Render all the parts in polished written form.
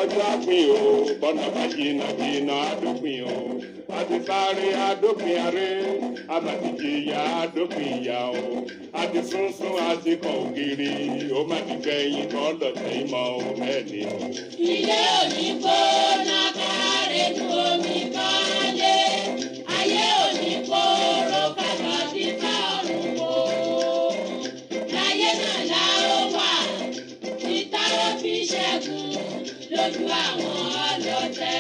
ọjọ́ àpín o bọ́nà bá jìnnà jìnnà àdópin o àti sáré àdópin aré àbàtìjìyà àdópin ìyá o àti sunsun àti kàn ògiri ó má ti gbẹ̀yìn kọ́ lọ́tẹ̀ ìmọ̀ o bẹ́ẹ̀ ni. ilé òní gbóná kárẹ̀ ní omi kálé ayé òní kóró kábà fífa ọ̀run o láyé náà la ó wà títà ó fi ṣẹ́gun lójú àwọn ọlọ́tẹ̀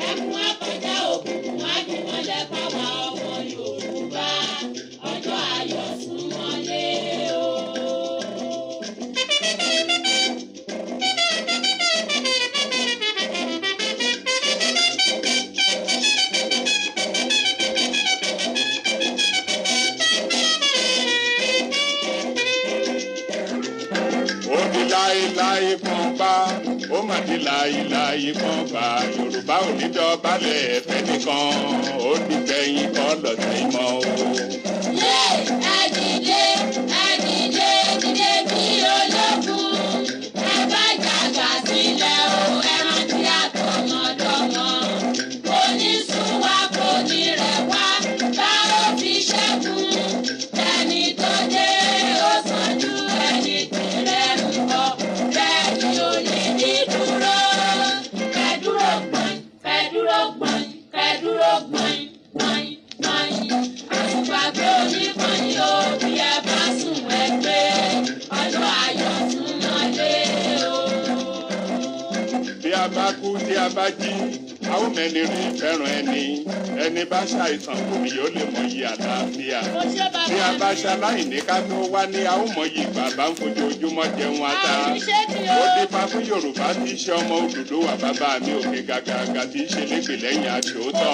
ẹkún akọjá òkùnkùn ájúmọ́lẹ̀ fáwa ọmọ Yorùbá ọjọ́ ayọ̀ súnmọ́lé o. láéláé kan bá ó mà di láéláé kan bá Yorùbá ò ní dọ̀bálẹ̀ ẹ̀fẹ́ nìkan ó dùgbẹ̀yìn kọ́ lọ́tẹ̀ ìmọ̀ o. Ẹ̀dìdé bí ológun ẹ bá jàgbà sílẹ̀ o ẹ rántí àtọmọdọ́mọ onísùnwà kò ní rẹ̀ wá bá ó fi ṣẹ́gun ẹni tó dé ó sàn ju ẹni tìrẹ̀ ń bọ̀ bẹ́ẹ̀ ni ò ní ní dúró kẹ́dúró gbọ̀n kẹ́dúró gbọ̀n kẹ́dúró gbọ̀n gbọ̀n gbọ̀n àtùpàgbé oníkànnì o bí ẹ bá sùn ẹgbẹ́ ọjọ́ ayọ̀ súnmọ́lé o. bí a bá kú tí a bá jí a ó mẹ́ni rí fẹ́ràn ẹni bá ṣàìsàn kò ní yóò lè mọyì àlàáfíà bí a bá ṣaláìní ká tó wá ní a ó mọyì bàbá ń fojoojúmọ́ jẹun ata ó dípa fún Yorùbá tí í ṣe ọmọ Odùduwà bàbá mi òkè gàgàgà tí í ṣe lẹ́gbẹ̀ẹ́ lẹ́yìn aṣòótọ́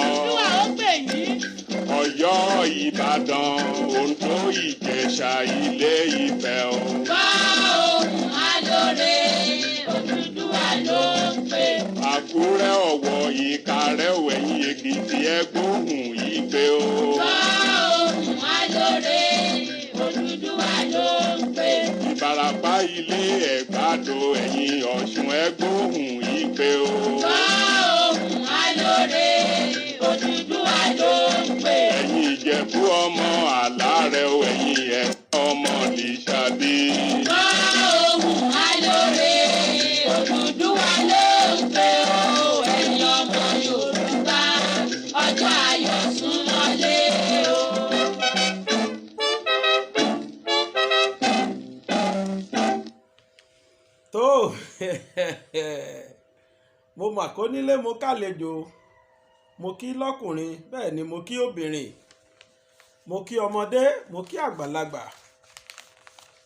Ọ̀yọ́ Ìbàdàn Oǹdó Ìjẹ̀ṣà Ilé Ifẹ̀ o. Gbọ́ ohùn alóore Odùduwà ló ń pè. Àkúrẹ́ Ọ̀wọ̀ Ìkàrẹ́ Ẹ̀yìn Èkìtì ẹgbóhùn Ìgbé o. Gbọ́ ohùn alóore Odùduwà ló ń pè. Ìbàràpá Ilé Ẹ̀gbádò Ẹ̀yìn Ọ̀ṣun ẹgbóhùn Ìgbé o. Gbọ́ ohùn alóore Odùduwà ló ń pè. Ẹ̀yin Ìjẹ̀bú ọmọ Àlárẹ̀ ẹ̀yin Ẹ̀gbá ọmọ Lísàbí. Gbọ́ ohùn alóore Odùduwà ló ń pè o ẹ̀yin ọmọ Yorùbá ọjọ́ ayọ̀ súnmọ́lé o. tó mo mà kó nílé mo kálejò mo kí lọ́kùnrin bẹ́ẹ̀ ni mo kí obìnrin mo kí ọmọdé mo kí àgbàlagbà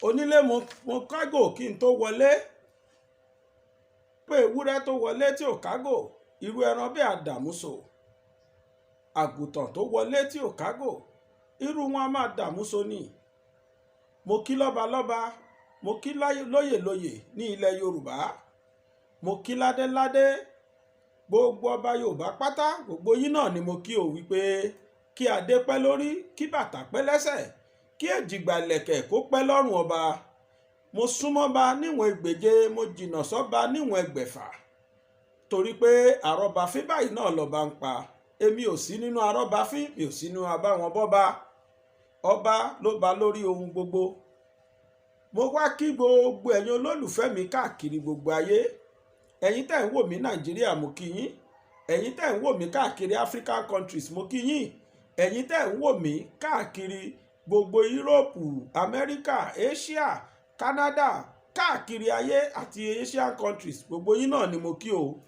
onílé mo kágò kí n tó wọlé pé ewúrẹ́ tó wọlé tí ò kágò irú ẹran bí àdàmúso àgùntàn tó wọlé tí ò kágò irú wọn a máa dàmúso ni mo kí lọ́balọ́ba mo kí lóyèlóyè ní ilẹ̀ Yorùbá mo kí ládéládé gbogbo ọba Yorùbá pátá gbogbo yín náà ni mo kí o wípé kí adé pẹ́ lórí kí bàtà pẹ́ lẹ́sẹ̀ kí èjìgbà lẹ̀kẹ̀ kó pẹ́ lọ́rùn ọba mo súnmọ́ba níwọ̀n ẹgbẹ̀je mo jìnnà sọ́ba níwọ̀n ẹgbẹ̀fà torí pé àrọ́bàfín báyìí náà lọ́ba ń pa èmi ò sí nínú àrọ́bàfín mi ò sí nínú abáwọn bọ́ba ọba ló ba lórí ohun gbogbo mo wá kí gbogbo ẹ̀yin olólùfẹ́ mi káàkiri gbogbo ayé ẹ̀yin tẹ́ ń wò mí Nàìjíríà mo kí yín ẹ̀yin tẹ́ ń wò mí káàkiri African countries mo kí yín ẹ̀yin tẹ́ ń wò mí káàkiri gbogbo Yúróòpù Amẹ́ríkà Asia Canada káàkiri ayé àti Asian countries gbogbo yín náà ni mo kí o.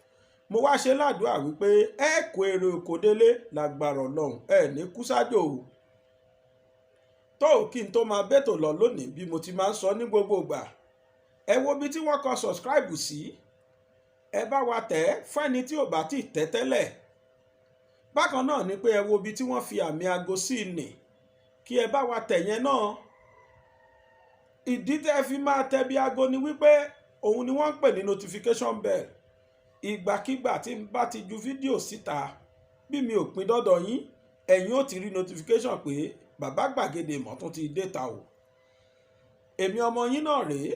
Mo wá ṣe ládùúrà wípé ẹ kó èrè oko délé lágbára Ọlọ́run, ẹ ní kú sájò o. tó kí n tó máa bẹ́tò lọ lónìí bí mo ti máa ń sọ ní gbogbo ìgbà, ẹ wo bí tí wọ́n kọ subscribe sí, ẹ bá wa tẹ̀ fún ẹni tí ò bá ti tẹ̀ tẹ́lẹ̀. Bákan náà ni pé ẹ wo bí tí wọ́n fi àmì aago sí nì, kí ẹ bá wa tẹ̀ yẹn náà. Ìdí tẹ́ fi máa tẹ̀ bí aago ni wípé òun ni wọ́n ń pè ní notification bell. Ìgbàkígbà tí n bá ti ju fídíò síta, bí mi ò pin dọ́dọ̀ yín, ẹ̀yin ó ti rí notification pé Bàbá Gbàgede Ìmọ̀ tún ti dé ta o. Èmi ọmọ yín náà rèé,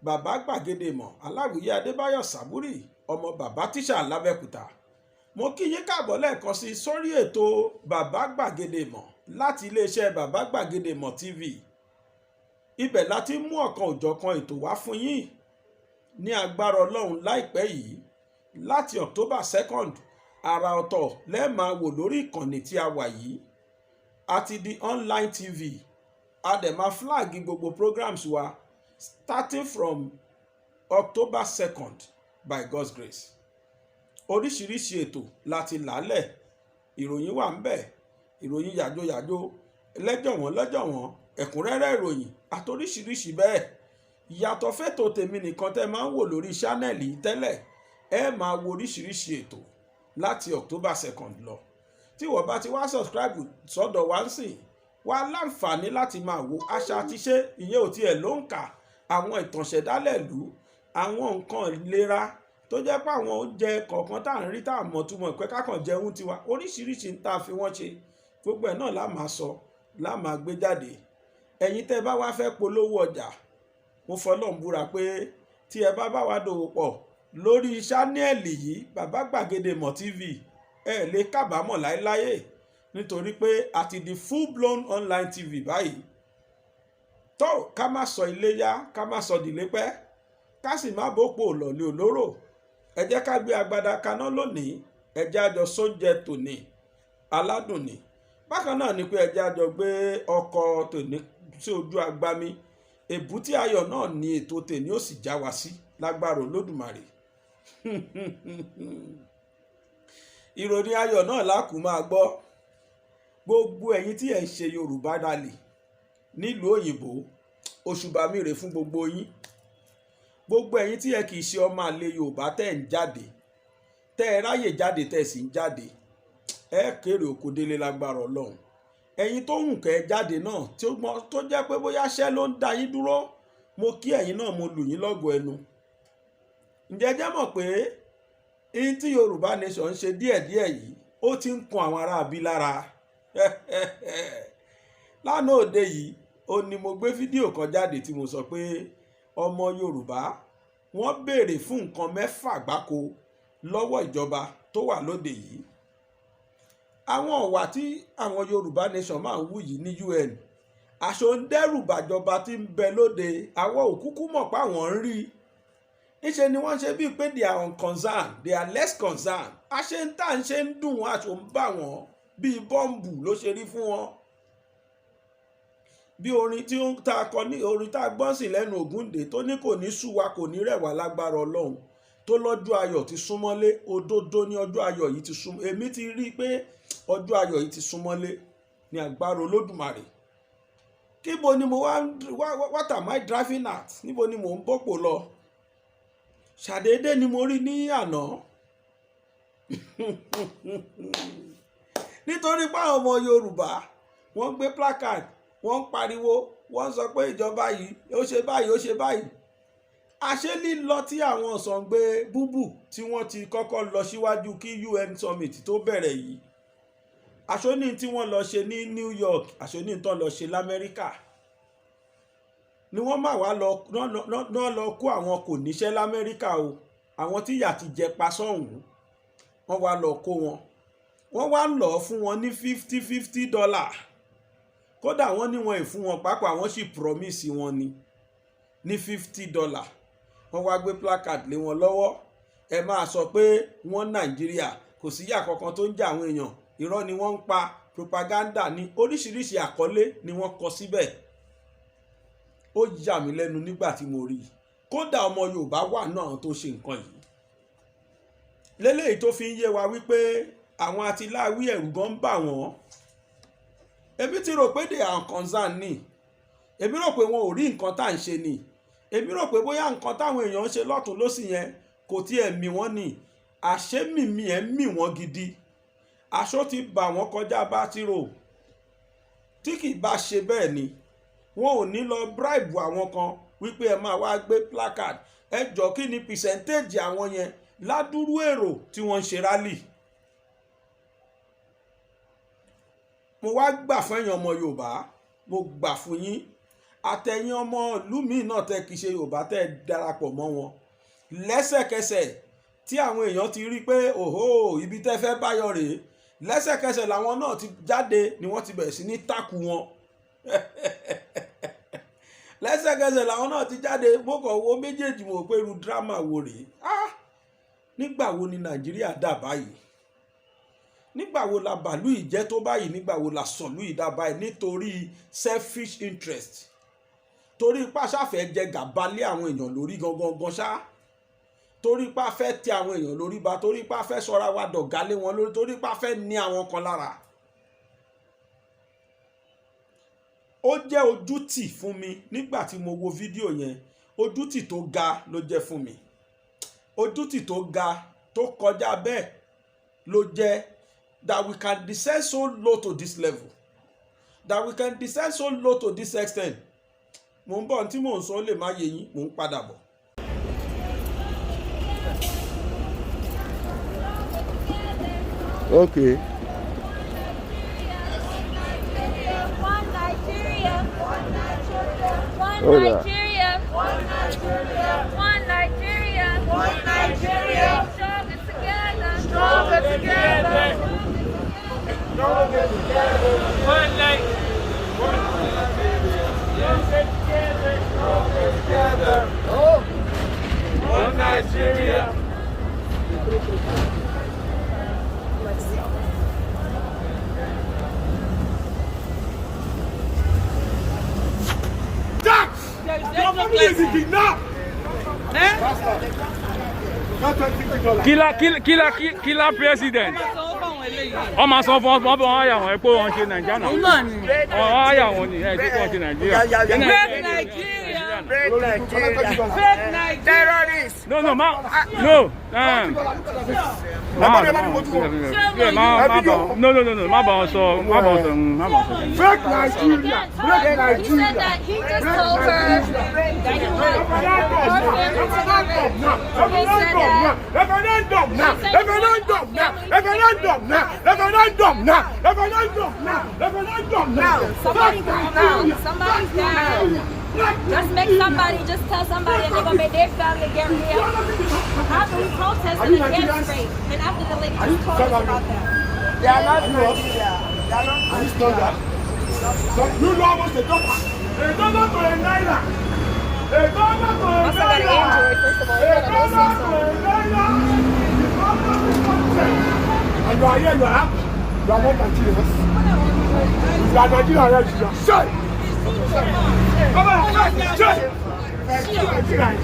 Bàbá Gbàgede Ìmọ̀ Aláwìyé Adébáyọ̀ Sàbúrì, ọmọ bàbá tíṣà lábẹ́kúta. Mo kí yín káàbọ̀ lẹ́ẹ̀kan sí sórí ètò Bàbá Gbàgede Ìmọ̀ láti iléeṣẹ́ Bàbá Gbàgede Ìmọ̀ TV. Ibẹ̀ láti mú ọ̀kan òjọ̀kan ètò wá fún yín ní agbára Ọlọ́run láìpẹ́ yìí. Láti October 2nd, àrà ọ̀tọ̀ lẹ́ẹ̀ máa wò lórí ìkànnì tí a wà yìí àti the online TV. A dẹ̀ máa flag gbogbo programs wa starting from October 2nd by God's grace. Oríṣiríṣi ètò láti làálẹ̀, ìròyìn wà ń bẹ̀, ìròyìn yàjóyàjó, lẹ́jọ̀wọ́n, ẹ̀kúnrẹ́rẹ́ ìròyìn àtoríṣiríṣi bẹ́ẹ̀. Ìyàtọ̀ fẹ́tò tèmi nìkan tẹ́ máa ń wò lórí ṣánẹ́ẹ̀lì tẹ́lẹ̀, ẹ máa wo oríṣiríṣi ètò láti October 2nd lọ. Tí wọ́n bá ti wá subscribe sọ́dọ̀ wá ń sìn, wá láǹfààní láti máa wo àṣà àti ṣe, ìyẹn ò tiẹ̀ ló ń kà, àwọn ìtànṣẹ̀dálẹ̀ ìlú, àwọn nǹkan ìlera tó jẹ́ pé àwọn oúnjẹ kọ̀ọ̀kan tá à ń rí tá à mọ̀ túmọ̀ pé kákan jẹun tiwa, oríṣiríṣi ń tá a fi wọ́n ṣe, gbogbo ẹ̀ náà lá máa sọ, lá máa gbé jáde. Ẹ̀yin tẹ́ bá wá fẹ́ polówó ọjà, mo fọlọ́n búra pé tí ẹ bá wa dòwò pọ̀ lórí ṣánẹ́ẹ̀lì yìí Bàbá Gbàgede Ìmọ̀ TV, ẹ lè kábàámọ̀ láéláyé, nítorí pé a ti di full blown online TV báyìí. tó ká má sọ iléyá, ká má sọ dìlé pẹ́, ká sì má bòpò lọ́lẹ́ olóró. Ẹ jẹ́ ká gbé agbada kaná lónìí, ẹ jẹ́ àjọ sóúnjẹ tòní aládùn ni. Bákan náà ni pé ẹ jẹ́ àjọ gbé ọkọ̀ tòní sí ojú agbami. Èbúté ayọ̀ náà ni ètò tèmi ó sì já wa sí lágbára Olódùmarè. Ìròyìn ayọ̀ náà lákùú máa gbọ́. Gbogbo ẹ̀yin tí ẹ̀ ń ṣe Yorùbá Rally nílùú òyìnbó, òṣùbà mi rè fún gbogbo yín. Gbogbo ẹ̀yin tí ẹ kì í ṣe ọmọ àlè Yorùbá tẹ́ ń jáde, tẹ́ ẹ ráyè jáde tẹ́ ẹ sì ń jáde, ẹ kéré oko délé lágbára Ọlọ́run. Ẹ̀yin tó hùn kẹ́ jáde náà tó jẹ́ pé bóyá ṣẹ́ ló ń da yín dúró, mo kí ẹ̀yin náà, mo lù yín lọ́gọ̀ ẹnu. Ǹjẹ́ jẹ́ mọ̀ pé ihun tí Yorùbá Nation ń ṣe díẹ̀díẹ̀ yìí ó ti ń kan àwọn ará abí lára. Lánàá òde yìí ó ní mo gbé fídíò kan jáde tí mo sọ pé ọmọ Yorùbá wọ́n béèrè fún nǹkan 6 gbáko lọ́wọ́ ìjọba tó wà lóde yìí. Àwọn ọ̀wà tí àwọn Yorùbá Nation máa ń wù yìí ní UN, aṣọ ń dẹ́rù bàjọba tí ń bẹ lóde, àwọn òkúkú mọ̀ pé àwọn ń rí. Níṣe ni wọ́n ṣe bíi pé they are unconcerned, they are less concerned. Àṣẹ ń tà ń ṣe ń dùn wọn, aṣọ ń bà wọ́n bíi bọ́ǹbù ló ṣe rí fún wọn. Bí orin tí ó ń ta akọ ní orin tá a gbọ́n sí lẹ́nu Ògúndé tó ní kò ní sú wa, kò ní rẹ̀ wá lágbára Ọlọ́run, tó lọ́jọ́ ayọ̀ ti súnmọ́lé. Òdodo ní ọjọ́ ayọ̀ yìí ti súnmọ́. Èmi ti rí i pé ọjọ́ ayọ̀ yìí ti súnmọ́lé ní agbára Olódùmarè. Kíbo ni mo what am I driving at? Níbo ni mò ń bọ́pò lọ? Ṣàdédé ni mo rí ní àná. Nítorí pé àwọn ọmọ Yorùbá wọ́n gbé placard, wọ́n ń pariwo, wọ́n sọ pé ìjọba yìí ó ṣe báyìí, ó ṣe báyìí. Àṣé lílọ tí àwọn Sàngbé búbù tí wọ́n ti kọ́kọ́ lọ síwájú kí UN summit tó bẹ̀rẹ̀ yìí, àṣóní tí wọ́n lọ ṣe ní New York, àṣóní tán lọ ṣe l'Amẹ́ríkà, ni wọ́n máa wá lọ kó àwọn kò níṣẹ́ l'Amẹ́ríkà o. Àwọn tí ìyà ti jẹ pa sọ́hùn, wọ́n wá lọ kó wọn. Wọ́n wá lọ fún wọn ní $50. Kódà wọ́n ní wọn ìfún wọn pápá, wọ́n sì promise wọn ní $50. Wọ́n wá gbé placard lé wọn lọ́wọ́. Ẹ máa sọ pé wọ́n Nàìjíríà kò síyà kankan tó ń jà àwọn èèyàn, irọ́ ni wọ́n ń pa, propaganda ní oríṣiríṣi àkọlé ni wọ́n kọ síbẹ̀. ó yà mí lẹ́nu nígbà tí mo rí i kódà ọmọ Yorùbá wà náà tó ṣe nǹkan yìí lélẹ́yìí tó fi ń yé wa wípé àwọn atiláwí ẹ̀rù gan ń bà wọ́n. èmi ti rò pé they are concerned ni, èmi rò pé wọn ò rí nǹkan tá à ń ṣe ni, èmi rò pé bóyá nǹkan táwọn èèyàn ń ṣe lọ́tún lósì yẹn kò tiẹ̀ mì wọ́n ni, àṣé mìmí ẹ̀ mì wọ́n gidi, aṣọ ti bà wọ́n kọjá bá ti rò. tí kì í bá ṣe bẹ́ẹ̀ ni wọn ò ní lọ bribe àwọn kan wípé ẹ máa wá gbé placard, ẹ jọ kí ni percentage àwọn yẹn ládùúrú èrò tí wọ́n ń ṣe rally. mo wá gbà fún ẹ̀yin ọmọ Yorùbá, mo gbà fún yín àtẹ̀yin ọmọ ìlú míì náà tẹ́ kìí ṣe Yorùbá tẹ́ darapọ̀ mọ́ wọn lẹ́sẹ̀kẹsẹ̀ tí àwọn èèyàn ti rí pé òhó ibi tẹ́ fẹ́ báyọ̀ rèé, lẹ́sẹ̀kẹsẹ̀ làwọn náà ti jáde ni wọ́n ti bẹ̀rẹ̀ sí ní tákù wọn lẹ́sẹ̀kẹsẹ̀ làwọn náà ti jáde. mo kàn wo méjèèjì mo pé irú dírámà wo rèé. nígbà wo ni Nàìjíríà dà báyìí? nígbà wo la bàlú ìjẹ́ tó báyìí? nígbà wo la sọ̀lú ìdá báyìí? nítorí selfish interest, torí ipá ṣàfẹ́ jẹ gàba lé àwọn èèyàn lórí gangan ṣá, torí ipá fẹ́ tẹ àwọn èèyàn lórí ba, torí ipá fẹ́ sọra wa dọ̀gá lé wọn lórí, torí ipá fẹ́ ní àwọn kan lára. ó jẹ́ ojútì fún mi nígbà tí mo wo fídíò yẹn, ojútì tó ga ló jẹ́ fún mi, ojútì tó ga tó kọjá bẹ́ẹ̀ ló jẹ́ that we can descend so low to this level, that we can descend so low to this extent. mo ń bọ̀ tí mò ń sọ lè má yé yín, mò ń padà bọ̀. Okay. One Nigeria. One Nigeria. One Hold on. Nigeria. One Nigeria. One Nigeria. One Nigeria. Stronger together. Stronger together. Stronger together. One night. Stronger together. Stronger together. Oh. One Nigeria. Killer president. Wọ́n máa sọ fún wọn àyà wọn pé wọ́n ṣe Nàìjíríà náà. Wọ́n àyà wọn ni ẹ̀ tí wọ́n ṣe Nàìjíríà. Fake Nigeria. Fake Nigeria. Fake Nigeria. Terrorists. No. Má bá wọn sọ. Fake Nigeria. Fake Nigeria. He said that he just told her that he wanted her family to get rich. He said that. Referendum now. Somebody's down. Somebody's down. Just make somebody, just tell somebody and they're going to make their family get real. After we protested against rape, and after the lady just told us about that. They are not Nigeria. They are not Nigeria. You know almost a dollar. A dollar to a naira. A dollar to a naira. Must have got an Android, first of all. You got a Samsung. And you are here, you are happy. You are not Nigerians. You are Nigerian, right? You are shy. Come on, shy. Nigerian.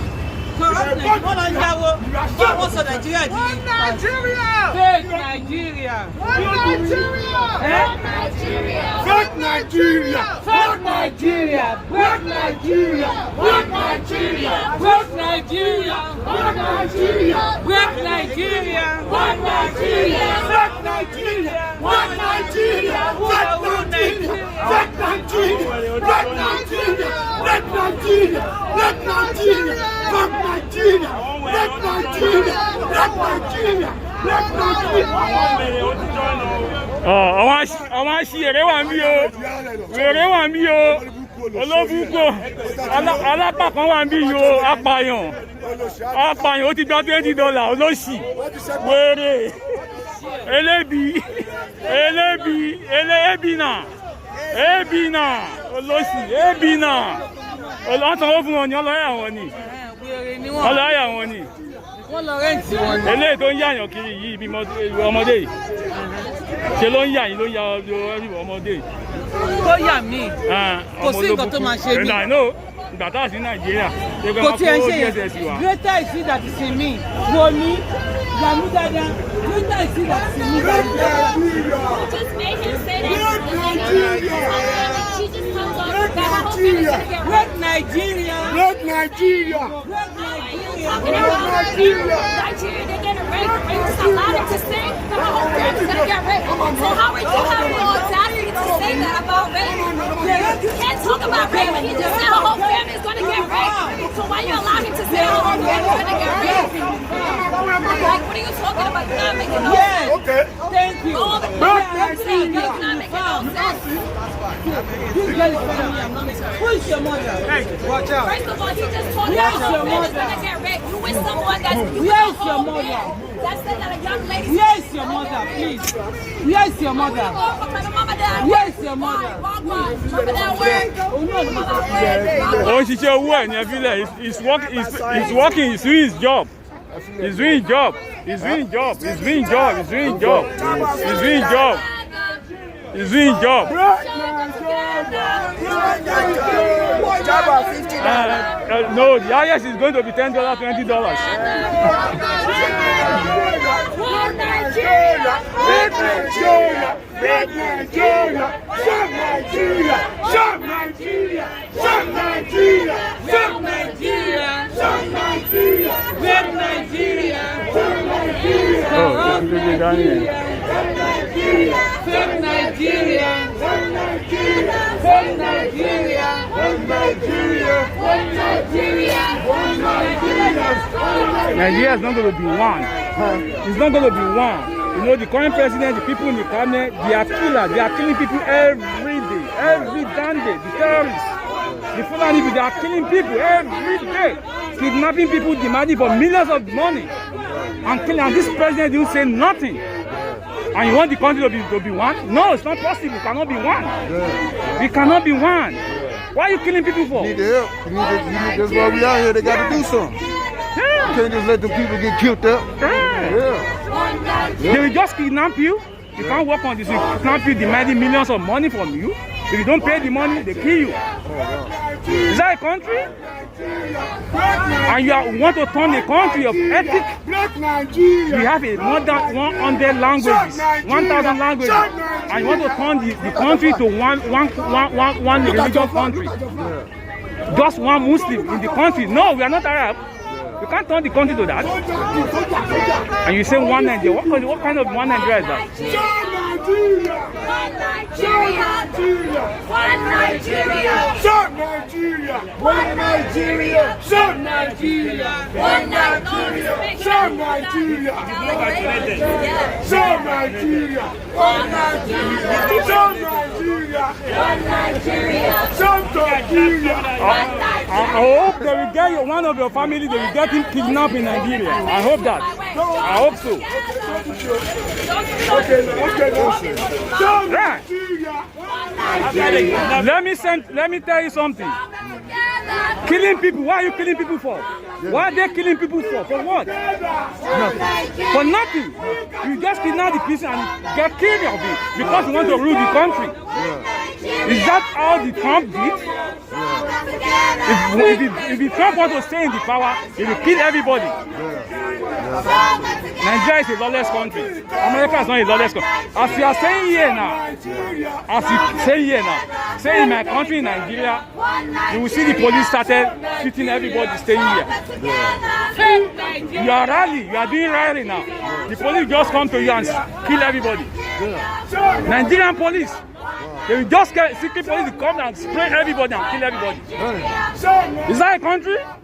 Àwọn aṣèré wà ń bí o, wèrè wà ń bí o, olóbùkọ alápàkan wà ń bí o, apààyàn ó ti gba $20 olóṣì, wèrè, elébi náà, olóṣì, ebi náà, ọlọ́tọ̀wọ́ fún wọn ni ọlọ́yà wọn ni. Ọlọ́yà wọn ni. Wọ́n lọ rẹ́ǹtì wọn ni. Eléyìí tó ń yàyàn kiri yìí bí ọmọdé yìí. Ṣé ló ń yà yín ló ń ya ọmọdé yìí? Tó yà mí. Kò sí nǹkan tó máa ṣe mí. ìgbà tá a sí Nàìjíríà ṣé pé Kò wọ́n tí ẹ kó ṣe yẹn. DSS wa. Greater is he that is in me. Wo ni? Yàmú dáadáa. Greater is he that is in me. Just made him say that. She just comes on that her whole family's gonna get raped. Great Nigeria. Great Nigeria. Great Nigeria. Talking about Nigeria, they're getting raped. Raped allowed him to sing. Her whole family's gonna get raped. So how would you have the audacity to say that about rape? You can't talk about rape when he just said her whole family is gonna get raped. So why you allow him to say her whole family is gonna get raped? Like, what are you talking about? You're not making no Yes. sense. Okay. Thank you. All the you're not making no sense. This girl is telling me I'm not making. Who is your mother? Watch out. First of all, he just told me Where's her whole your family's mother? gonna get raped. You with someone that's Where's your mother? That said that a young lady. Where is your mother, please? Where is your mother? Where is your mother? Remember that word? Oh no, Ó ń ṣiṣẹ́ owó ẹ̀ ní ẹbílẹ̀. He's working. He's doing his job. He's doing his job. He's doing his job. He's doing his job. He's doing his job. He's doing his job. He's doing his job. Jabba $50. No, the highest is going to be $10, $20. One Nigeria. Red Nigeria. Red Nigeria. Shut Nigeria. Shut Nigeria. Shut Nigeria. Shut Nigeria. Shut Nigeria. Great Nigeria. Shut Nigeria. Oh, this is Daniel. Great Nigeria. Shut Nigeria. Great Nigeria. One Nigeria. One Nigeria. One Nigeria. Nigeria is not going to be one. It's not going to be one. You know, the current president, the people in the cabinet, they are killers. They are killing people every day, every damn day. The terrorists, the Fulani people, they are killing people every day, kidnapping people, demanding for millions of money, and killing. And this president didn't say nothing. And you want the country to be one? No, it's not possible. We cannot be one. We cannot be one. Why are you killing people for? Need the help. That's why we out here. They got to do something. You can't just let the people get killed up. Yeah. They will just kidnap you. You can't work on this. They will kidnap you, demanding millions of money from you. If you don't pay the money, they kill you. Is that a country? And you want to turn a country of ethic? Black Nigeria. We have a more than 100 languages, 1,000 languages, and you want to turn the country to one religious country. Just one Muslim in the country. No, we are not Arab. You can't turn the country to that. And you say one Nigeria. What kind of one Nigeria is that? One Nigeria. Shut Nigeria. One Nigeria. Shut Nigeria. One Nigeria. Shut Nigeria. Shut Nigeria. One Nigeria. Shut Nigeria. One Nigeria. Shut Nigeria. I hope they will get one of your family, they will get him kidnapped in Nigeria. I hope that. I hope so. Shut Right. Nigeria. Let me tell you something. Killing people, why are you killing people for? Why are they killing people for? For what? For nothing. You just kidnap the person and get killed of it because you want to rule the country. Is that how the Trump did? If the Trump wants to stay in the power, he will kill everybody. Nigeria is a lawless country. America is not a lawless country. As you are saying here now, say in my country, Nigeria, you will see the police started shooting everybody staying here. You are rally, you are doing rally now. The police just come to you and kill everybody. Nigerian police. They will just get secret police to come and spray everybody and kill everybody. Is that a country? Shut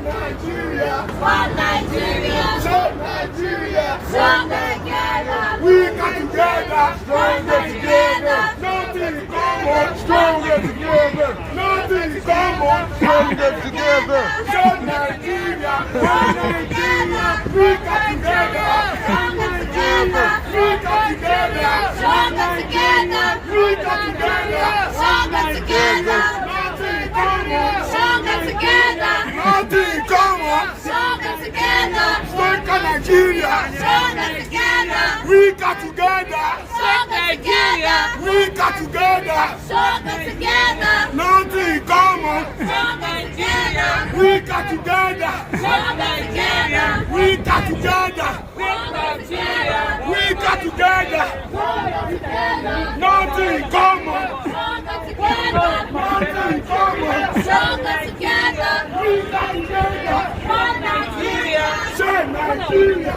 Nigeria. One Nigeria. Shut Nigeria. Strong together. We got together. Stronger together. Nothing common. Stronger together. Nothing common. Stronger together. Shut Nigeria. One Nigeria. We got together. Stronger together. We got together. Stronger together. We got together. Stronger together. Nothing common. Stronger together. Nothing common. Stronger together. Stronger Nigeria. Stronger together. We got together. Stronger Nigeria. Weaker together. Stronger together. Nothing in common. Strong Nigeria. Weaker together. Strong Nigeria. Weaker together. Strong Nigeria. Weaker together. Nothing in common. Stronger together. Nothing in common. Stronger together. Weaker together. One Nigeria. Say Nigeria.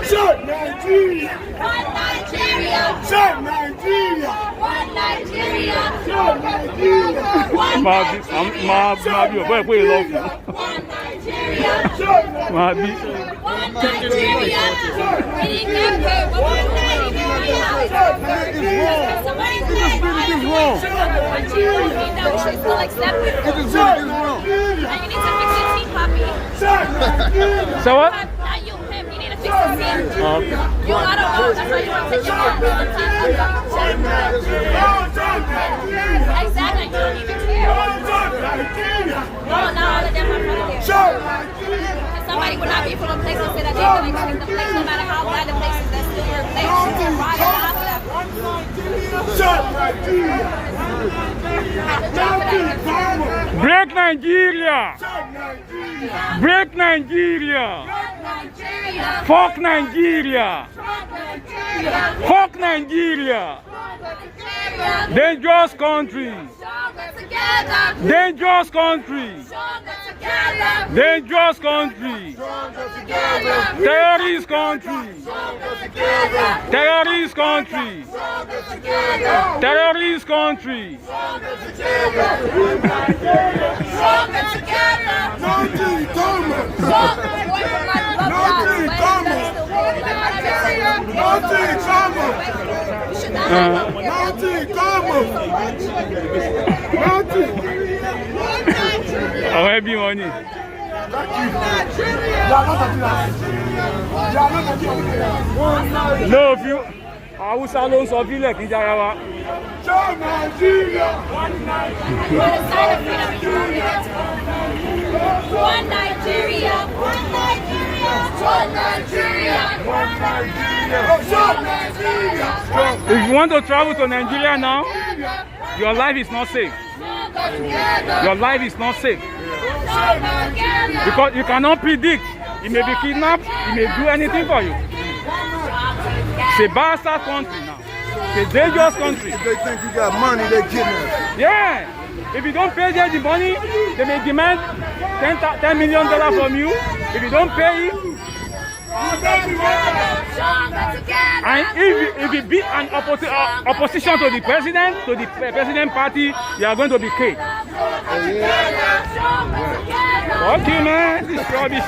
Say Nigeria. One Nigeria. Say Nigeria. One Nigeria. Say Nigeria. One máa bí ọ̀bọ̀ ẹ̀ pé lọ fún. One Nigeria. máa bí. One Nigeria. We didn't get paid, but one Nigeria. Somebody's This is wrong. no, we should still accept it. It is wrong. And you need to fix your teeth, puppy. So what? Not you, him. You need to fix your teeth. Okay. You out of order. That's why you want to take your mom all the time. Exactly. You don't even care. No, not all of them are from there. And somebody would not be from a place and say that they're going to treat the place, no matter how bad the place is, that's still your place. You're right about that. Break Nigeria! Break Nigeria! Fuck Nigeria! Fuck Nigeria! Dangerous country! Dangerous country! Dangerous country! Terrorist country! Terrorist country! Terrorist country! Nothing in common. Nothing in common. Nothing in common. Nothing in common. Nothing. Àwọn ẹbí wọn ni. Lóòfin Haúsá ló ń sọ bílẹ̀ kí jára wa. Show Nigeria. One Nigeria. One Nigeria. One Nigeria. Show Nigeria. If you want to travel to Nigeria now, your life is not safe. Your life is not safe. Because you cannot predict. He may be kidnapped, he may do anything for you. It's a bastard country now. It's a dangerous country. If they think you got money, they kidnap you. Yeah. If you don't pay them the money, they may demand $10 million from you. If you don't pay it, and if you be an opposition to the president party, you are going to be killed. Okay, man, this is rubbish.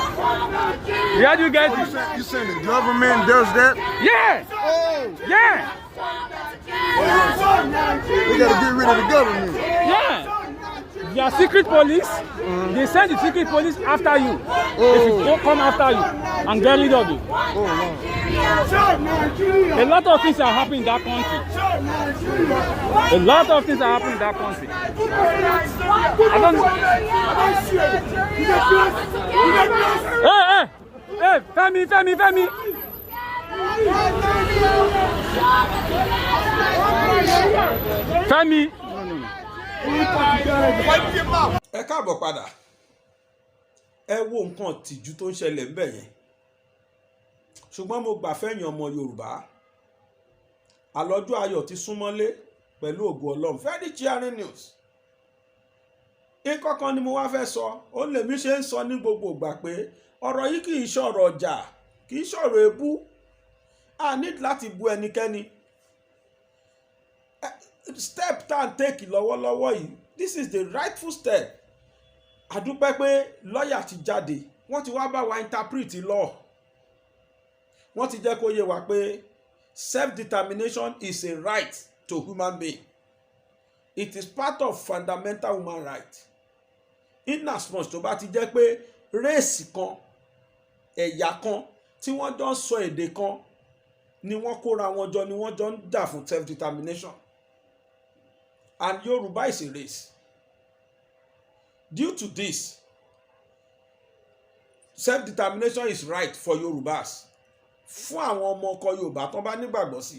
Where do you get this? You saying the government does that? Yeah, yeah, We gotta get rid of the government. yeah. Your secret police, they send the secret police after you. If it don't come after you and get rid of you. A lot of things are happening in that country. A lot of things are happening in that country. I don't know. Hey, Femi. Femi. Ẹ káàbọ̀ padà. Ẹ wo nǹkan tìjú tó ń ṣẹlẹ̀ ń bẹ̀ yẹn. Ṣùgbọ́n mo gbà fẹ́yìn ọmọ Yorùbá. Àlọ́jọ́ ayọ̀ ti súnmọ́lé pẹ̀lú ògo Ọlọ́run. Very cheering news. Nǹkan kan ni mo wá fẹ́ sọ. Ó lèmi ṣe ń sọ ní gbogbo ìgbà pé ọ̀rọ̀ yìí kì í ṣọ̀rọ̀ ọjà, kì í ṣọ̀rọ̀ ebú. A need láti bú ẹnikẹ́ni. Step tá à ń take lọ́wọ́lọ́wọ́ yìí, this is the rightful step. Àdúpẹ́ pé lọ́ọ̀yà ti jáde, wọ́n ti wá bá wa interpret law. Wọ́n ti jẹ́ kó yé wa pé self-determination is a right to human being. It is part of fundamental human right. In as much tó bá ti jẹ́ pé race kan, ẹ̀yà kan tí wọ́n jọ ń sọ èdè kan ni wọ́n kóra wọn jọ ni wọ́n jọ ń jà fún self-determination. And Yoruba is a race. Due to this, self determination is right for Yorùbás fún àwọn ọmọ ọkọ Yorùbá tó bá nígbàgbọ́ sí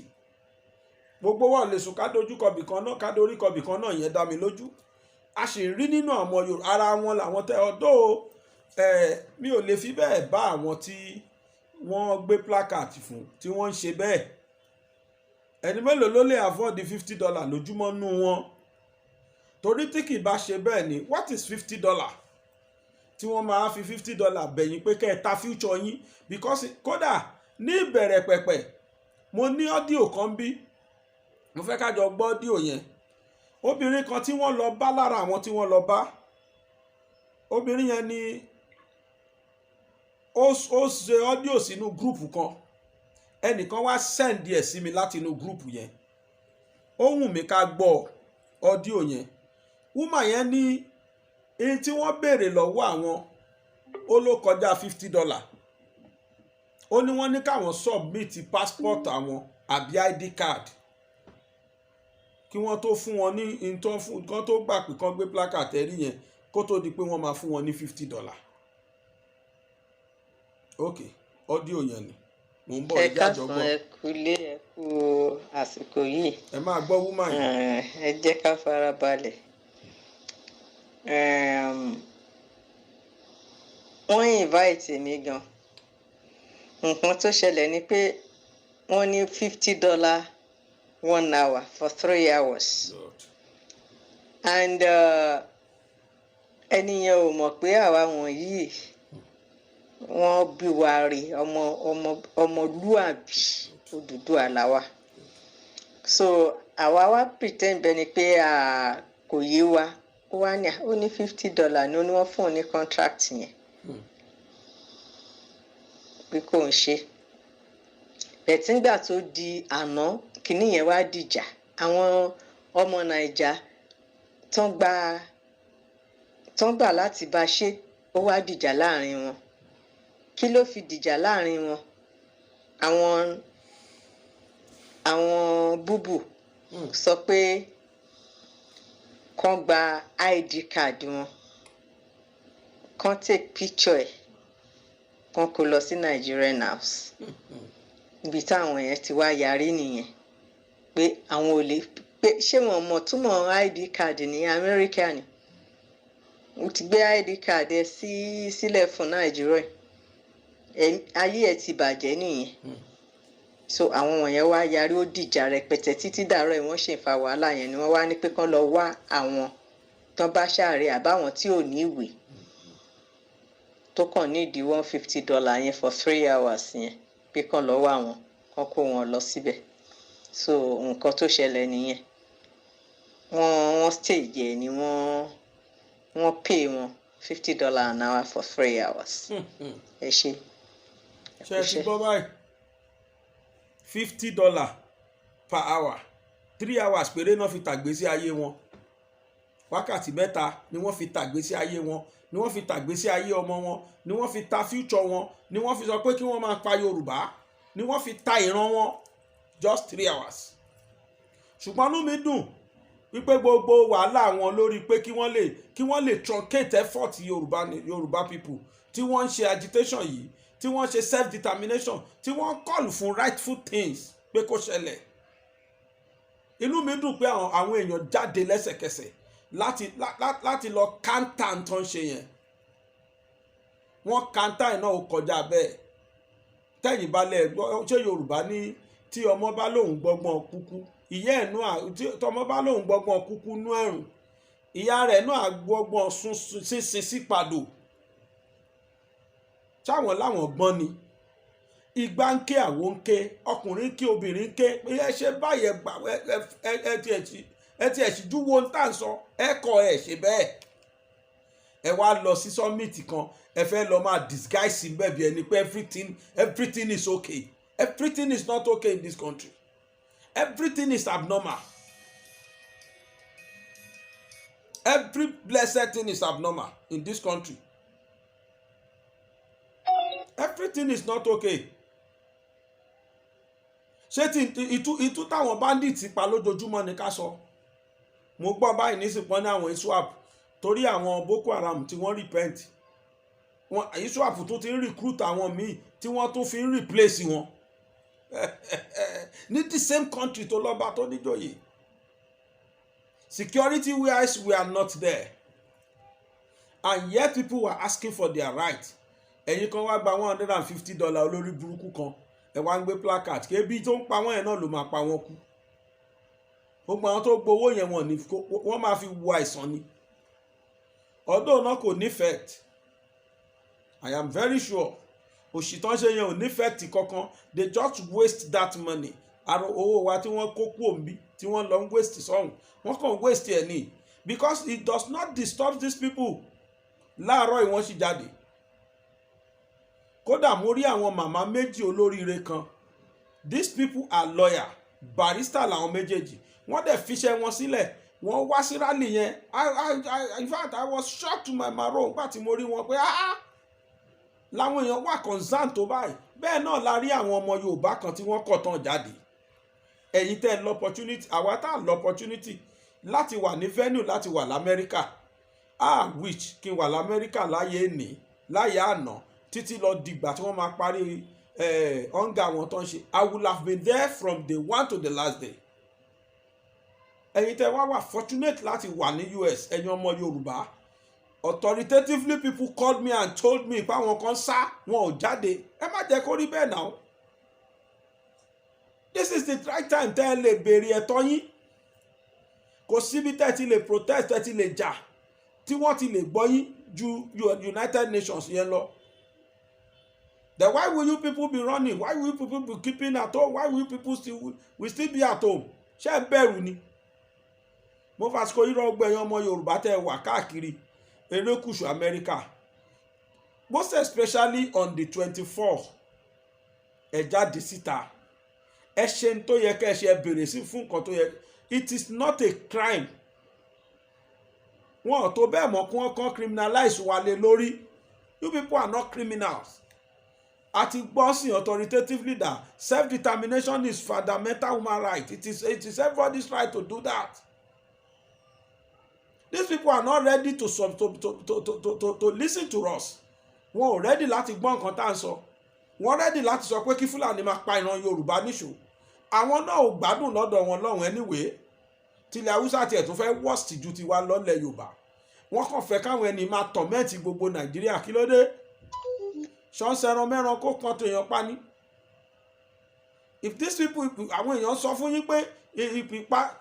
gbogbo wa lè sùn ká dojúkọ bìkan náà ká doríkọ bìkan náà yẹn dá mi lójú a sì rí nínú àwọn Yorùbá ara wọn làwọn tẹ ọdọ mi ò lè fi bẹ́ẹ̀ bá àwọn tí wọ́n gbé placard fún tí wọ́n ń ṣe bẹ́ẹ̀ ẹni mélòó ló lè afford $50 lójúmọ́ nú wọn torí tí kì í bá ṣe bẹ́ẹ̀ ni what is $50 tí wọ́n máa fi $50 bẹ̀yìn pé kẹ́ ẹ ta future yín because kódà ní ìbẹ̀rẹ̀ pẹ̀pẹ̀ mo ní ọ́díò kan bí mo fẹ́ kájọ gbọ́ ọ́díò yẹn obìnrin kan tí wọ́n lọ bá lára àwọn tí wọ́n lọ bá obìnrin yẹn ni ó ṣe ọ́díò sínú gúrùpù kan ẹnìkan wá sẹ́ǹdì ẹ̀ sí mi láti inú gúrùpù yẹn ó wù mí ká gbọ́ ọ́díò yẹn wúmà yẹn ní èyí tí wọ́n béèrè lọ́wọ́ àwọn ó ló kọjá $50 ó ní wọ́n ní káwọn submit passport àwọn àbí ID card kí wọ́n tó fún wọn ní nǹkan tó gbà pé kán gbé placard ẹ̀rí yẹn kó tó di pé wọ́n máa fún wọn ní $50 ok ọ́díò yẹn ni mò ń bọ̀ ẹjẹ́ àjọgbọ́ ẹ kúlé ẹ kú àsìkò yìí ẹ máa gbọ́ wúmà yẹn ẹ jẹ́ ká fara balẹ̀ wọ́n invite mi gan nǹkan tó ṣẹlẹ̀ ni pé wọ́n ní $50 1 hour for 3 hours and ẹni yẹn ò mọ̀ pé àwa wọ̀nyí wọ́n bí wa rí ọmọlúàbí Odùduwà làwa so àwa wá pretend bẹ́ẹ̀ ni pé kò yé wa ó wá ní ó ní $50 ní ó ní wọ́n fún un ní contract yẹn pé kò ń ṣe bẹ̀tí nígbà tó di àná kìíní yẹn wá dìjà àwọn ọmọ Nàìjà tán gbà láti bá ṣe ó wá dìjà láàrin wọn kí ló fi dìjà láàrin wọn àwọn búbù sọ pé kán gba ID card wọn kán take picture ẹ̀ kán kó lọ sí Nigerian House ibi táwọn yẹn ti wá yarí nìyẹn pé àwọn ò lè pé ṣé wọn mọ̀ túmọ̀ ID card ní Amẹ́ríkà ni mo ti gbé ID card ẹ sílẹ̀ fún Nàìjíríà ayé ẹ ti bàjẹ́ nìyẹn so àwọn wọ̀nyẹn wá yarí ó dìjà rẹpẹtẹ títí dàárọ̀ ẹ̀ wọ́n ṣe ń fa wàhálà yẹn ni wọ́n wá ní pé kán lọ wá àwọn tán bá ṣàárẹ̀ àbáwọn tí ò ní ìwé tó kàn nídìí $150 yẹn for 3 hours yẹn pé kán lọ wá wọn kán kó wọn lọ síbẹ̀ so nǹkan tó ṣẹlẹ̀ nìyẹn wọ́n stage ẹ̀ ni wọ́n pay wọn $50 an hour for 3 hours ẹ ṣe. ṣe ti gbọ́ báyìí $50 per hour 3 hours péré náà fi tàgbésí ayé wọn wákàtí mẹ́ta ni wọ́n fi tàgbésí ayé wọn ni wọ́n fi tàgbésí ayé ọmọ wọn ni wọ́n fi ta future wọn ni wọ́n fi sọ pé kí wọ́n máa pa Yorùbá ni wọ́n fi ta ìran wọn just 3 hours ṣùgbọ́n inú mi dùn wípé gbogbo wàhálà wọn lórí pé kí wọ́n lè truncate effort Yorùbá people tí wọ́n ń ṣe agitation yìí tí wọ́n ṣe self determination tí wọ́n call fún rightful things pé kó ṣẹlẹ̀ inú mi dùn pé àwọn èèyàn jáde lẹ́sẹ̀kẹsẹ̀ láti lọ kántà tó ń ṣe yẹn wọ́n kántà iná ó kọjá bẹ́ẹ̀ tẹ́yìn balẹ̀ ṣé Yorùbá ní tí ọmọ bá lóun gbọ́gbọ́n kúkú ìyá ẹ̀ náà tọmọ bá lóun gbọ́gbọ́n kúkú nú ẹ̀rùn ìyá rẹ̀ náà gbọ́gbọ́n sísin sípàdò sáwọn láwọn gbọ́n ni ìgbà ń ké àwọn ń ké ọkùnrin ń ké obìnrin ń ké pé ẹ ṣe báyẹn gbà ẹ ti ẹ̀ṣíjú wo ń tà ń sọ ẹ kọ ẹ ṣe bẹ́ẹ̀ ẹ wá lọ sí summit kan ẹ fẹ́ lọ máa disguise bẹ́ẹ̀bi ẹni pé everything is okay everything is not okay in this country everything is abnormal every blessed thing is abnormal in this country everything is not okay ṣé ìtú táwọn bandits pa lójoojúmọ́ ni ká sọ mo gbọ́ báyìí nísìpọ́n ní àwọn iswap torí àwọn Boko Haram tí wọ́n repent ISWAP tó ti ń recruit àwọn míì tí wọ́n tún fi ń replace wọn ní the same country tó lọ́ba tó níjòyè. Security wise we are not there, and yet people were asking for their right. Ẹ̀yin kan wá gba $150 olórí burúkú kan ẹ wá ń gbé placard kébi tó ń pa wọ́n yẹn náà ló máa pa wọ́n kú. Gbogbo àwọn tó gbowó yẹn wọ́n máa fi wo àìsàn ni. Although náà kò ní effect, I am very sure òṣìtàn ṣe yẹn ò ní effect kankan. They just waste that money. Àrò owó wa tí wọ́n kó kú òǹbí tí wọ́n lọ ń waste sọ́hùn wọ́n kàn waste ẹ̀ ní because it does not disturb these people. Láàárọ̀ ìwọ́n sì jáde. Kódà mo rí àwọn màmá méjì olóríire kan. These people are lawyer, barrister làwọn méjèèjì. Wọ́n dẹ̀ fiṣẹ́ wọn sílẹ̀. Wọ́n wá sí rally yẹn. In fact, I was shocked to my marrow nígbà tí mo rí wọn pé láwọn èèyàn wà concerned tó báyìí. Bẹ́ẹ̀ náà la rí àwọn ọmọ Yorùbá kan tí wọ́n kọ̀ tán jáde. Ẹ̀yin tẹ́ lọ opportunity, àwa tá lọ opportunity láti wà ní venue láti wà l'Amẹ́ríkà. Which kí n wà l'Amẹ́ríkà láyé ní láyé àná títí lọ dìgbà tí wọ́n máa parí hunger wọn tó ń ṣe. I would have been there from day one to the last day. Ẹ̀yin tẹ́ wá fortunate láti wà ní US, ẹ̀yin ọmọ Yorùbá. Authoritatively people called me and told me pé àwọn kan sá wọn ò jáde. Ẹ má jẹ́ kó rí bẹ́ẹ̀ náà. This is the right time tẹ́ ẹ lè béèrè ẹ̀tọ́ yín. Kò síbi tẹ́ ti lè protest tẹ́ ti lè jà tí wọ́n ti lè gbọ́ yín ju United Nations yẹn lọ. Then why will you people be running? Why will you people be keeping at home? Why will you people still be at home? Ṣé ẹ bẹ̀rù ni? Mo fàsíkò yìí rọ gbẹ̀yìn ọmọ Yorùbá tẹ́ wà káàkiri erékùṣù Amẹ́ríkà. Most especially on the 24th ẹ jáde síta. Ẹ ṣe ń tó yẹ kẹ́ ẹ ṣe ẹ bèrè sí fún nǹkan tó yẹ. It is not a crime. Wọ́n tó bẹ́ẹ̀ mọ̀ kí wọ́n kàn criminalize wa lé lórí. You people are not criminals. Àti gbọ́ sí authoritatively that self-determination is fundamental human right. It is everybody's right to do that. These people are not ready to listen to us. Wọ́n ò ready láti gbọ́ nǹkan tá à ń sọ. Wọ́n ready láti sọ pé kí Fúlàní máa pa ìran Yorùbá níṣò. Àwọn náà ò gbádùn lọ́dọ̀ wọn lọ́hùn anyway. Tilẹ̀ Haúsá tiẹ̀ tún fẹ́ worst ju tiwa lọ́lẹ̀ Yorùbá. Wọ́n kàn fẹ́ káwọn ẹni máa torment gbogbo Nàìjíríà kí ló dé? Ṣọ́nṣẹ́ran mẹ́ran kó kan tó èèyàn pa ní. If these people àwọn èèyàn sọ fún yín pé ìpípa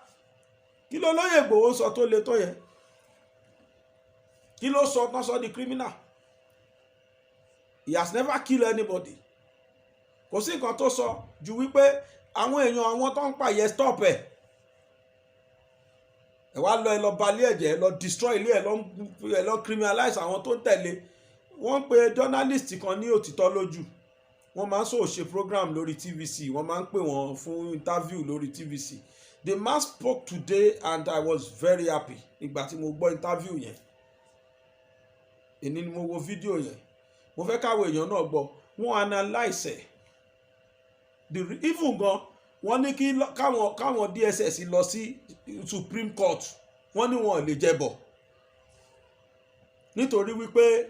kí ló lóye Ìgbòho sọ tó le tó yẹn? Kí ló sọ tán sọ di criminal? He has never killed anybody. Kò sí nǹkan tó sọ ju wípé àwọn èèyàn àwọn tó ń pa yẹn stop ẹ̀. Ẹ wá lọ ẹ lọ balẹ̀ ẹ̀jẹ̀ ẹ lọ destroy ilé ẹ lọ criminalize àwọn tó ń tẹ̀lé. Wọ́n pe journalist kan ní òtítọ́ lójú. Wọ́n máa ń ṣe program lórí TVC. Wọ́n máa ń pè wọ́n fún interview lórí TVC. The man spoke today and I was very happy. Ìgbà tí mo gbọ́ interview yẹn. Èní ni mo wo fídíò yẹn. Mo fẹ́ káwọn èèyàn náà gbọ́. Wọ́n analyse ẹ̀. Even gan wọ́n ní kí káwọn DSS lọ sí Supreme Court. Wọ́n ní wọn ò lè jẹbọ. Nítorí wípé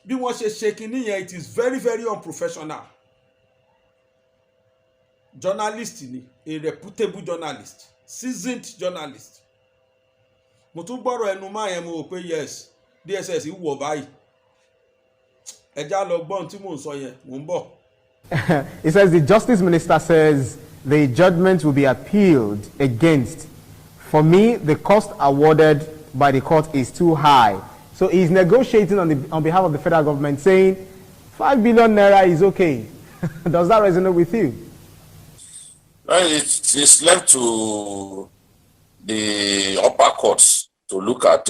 bí wọ́n ṣe kinní yẹn it is very very unprofessional. Journalist ni, a reputable journalist, seasoned journalist. Mo tún gbọ́rọ̀ ẹnu máa yẹn mo rò pé yes DSS wọ̀ báyìí. Ẹja lọ gbọ́n tí mò ń sọ yẹn mò ń bọ̀. It says the Justice Minister says the judgment will be appealed against. For me, the cost awarded by the court is too high. So he's negotiating on behalf of the federal government, saying 5 billion naira is okay. Does that resonate with you? Well, it's left to the upper courts to look at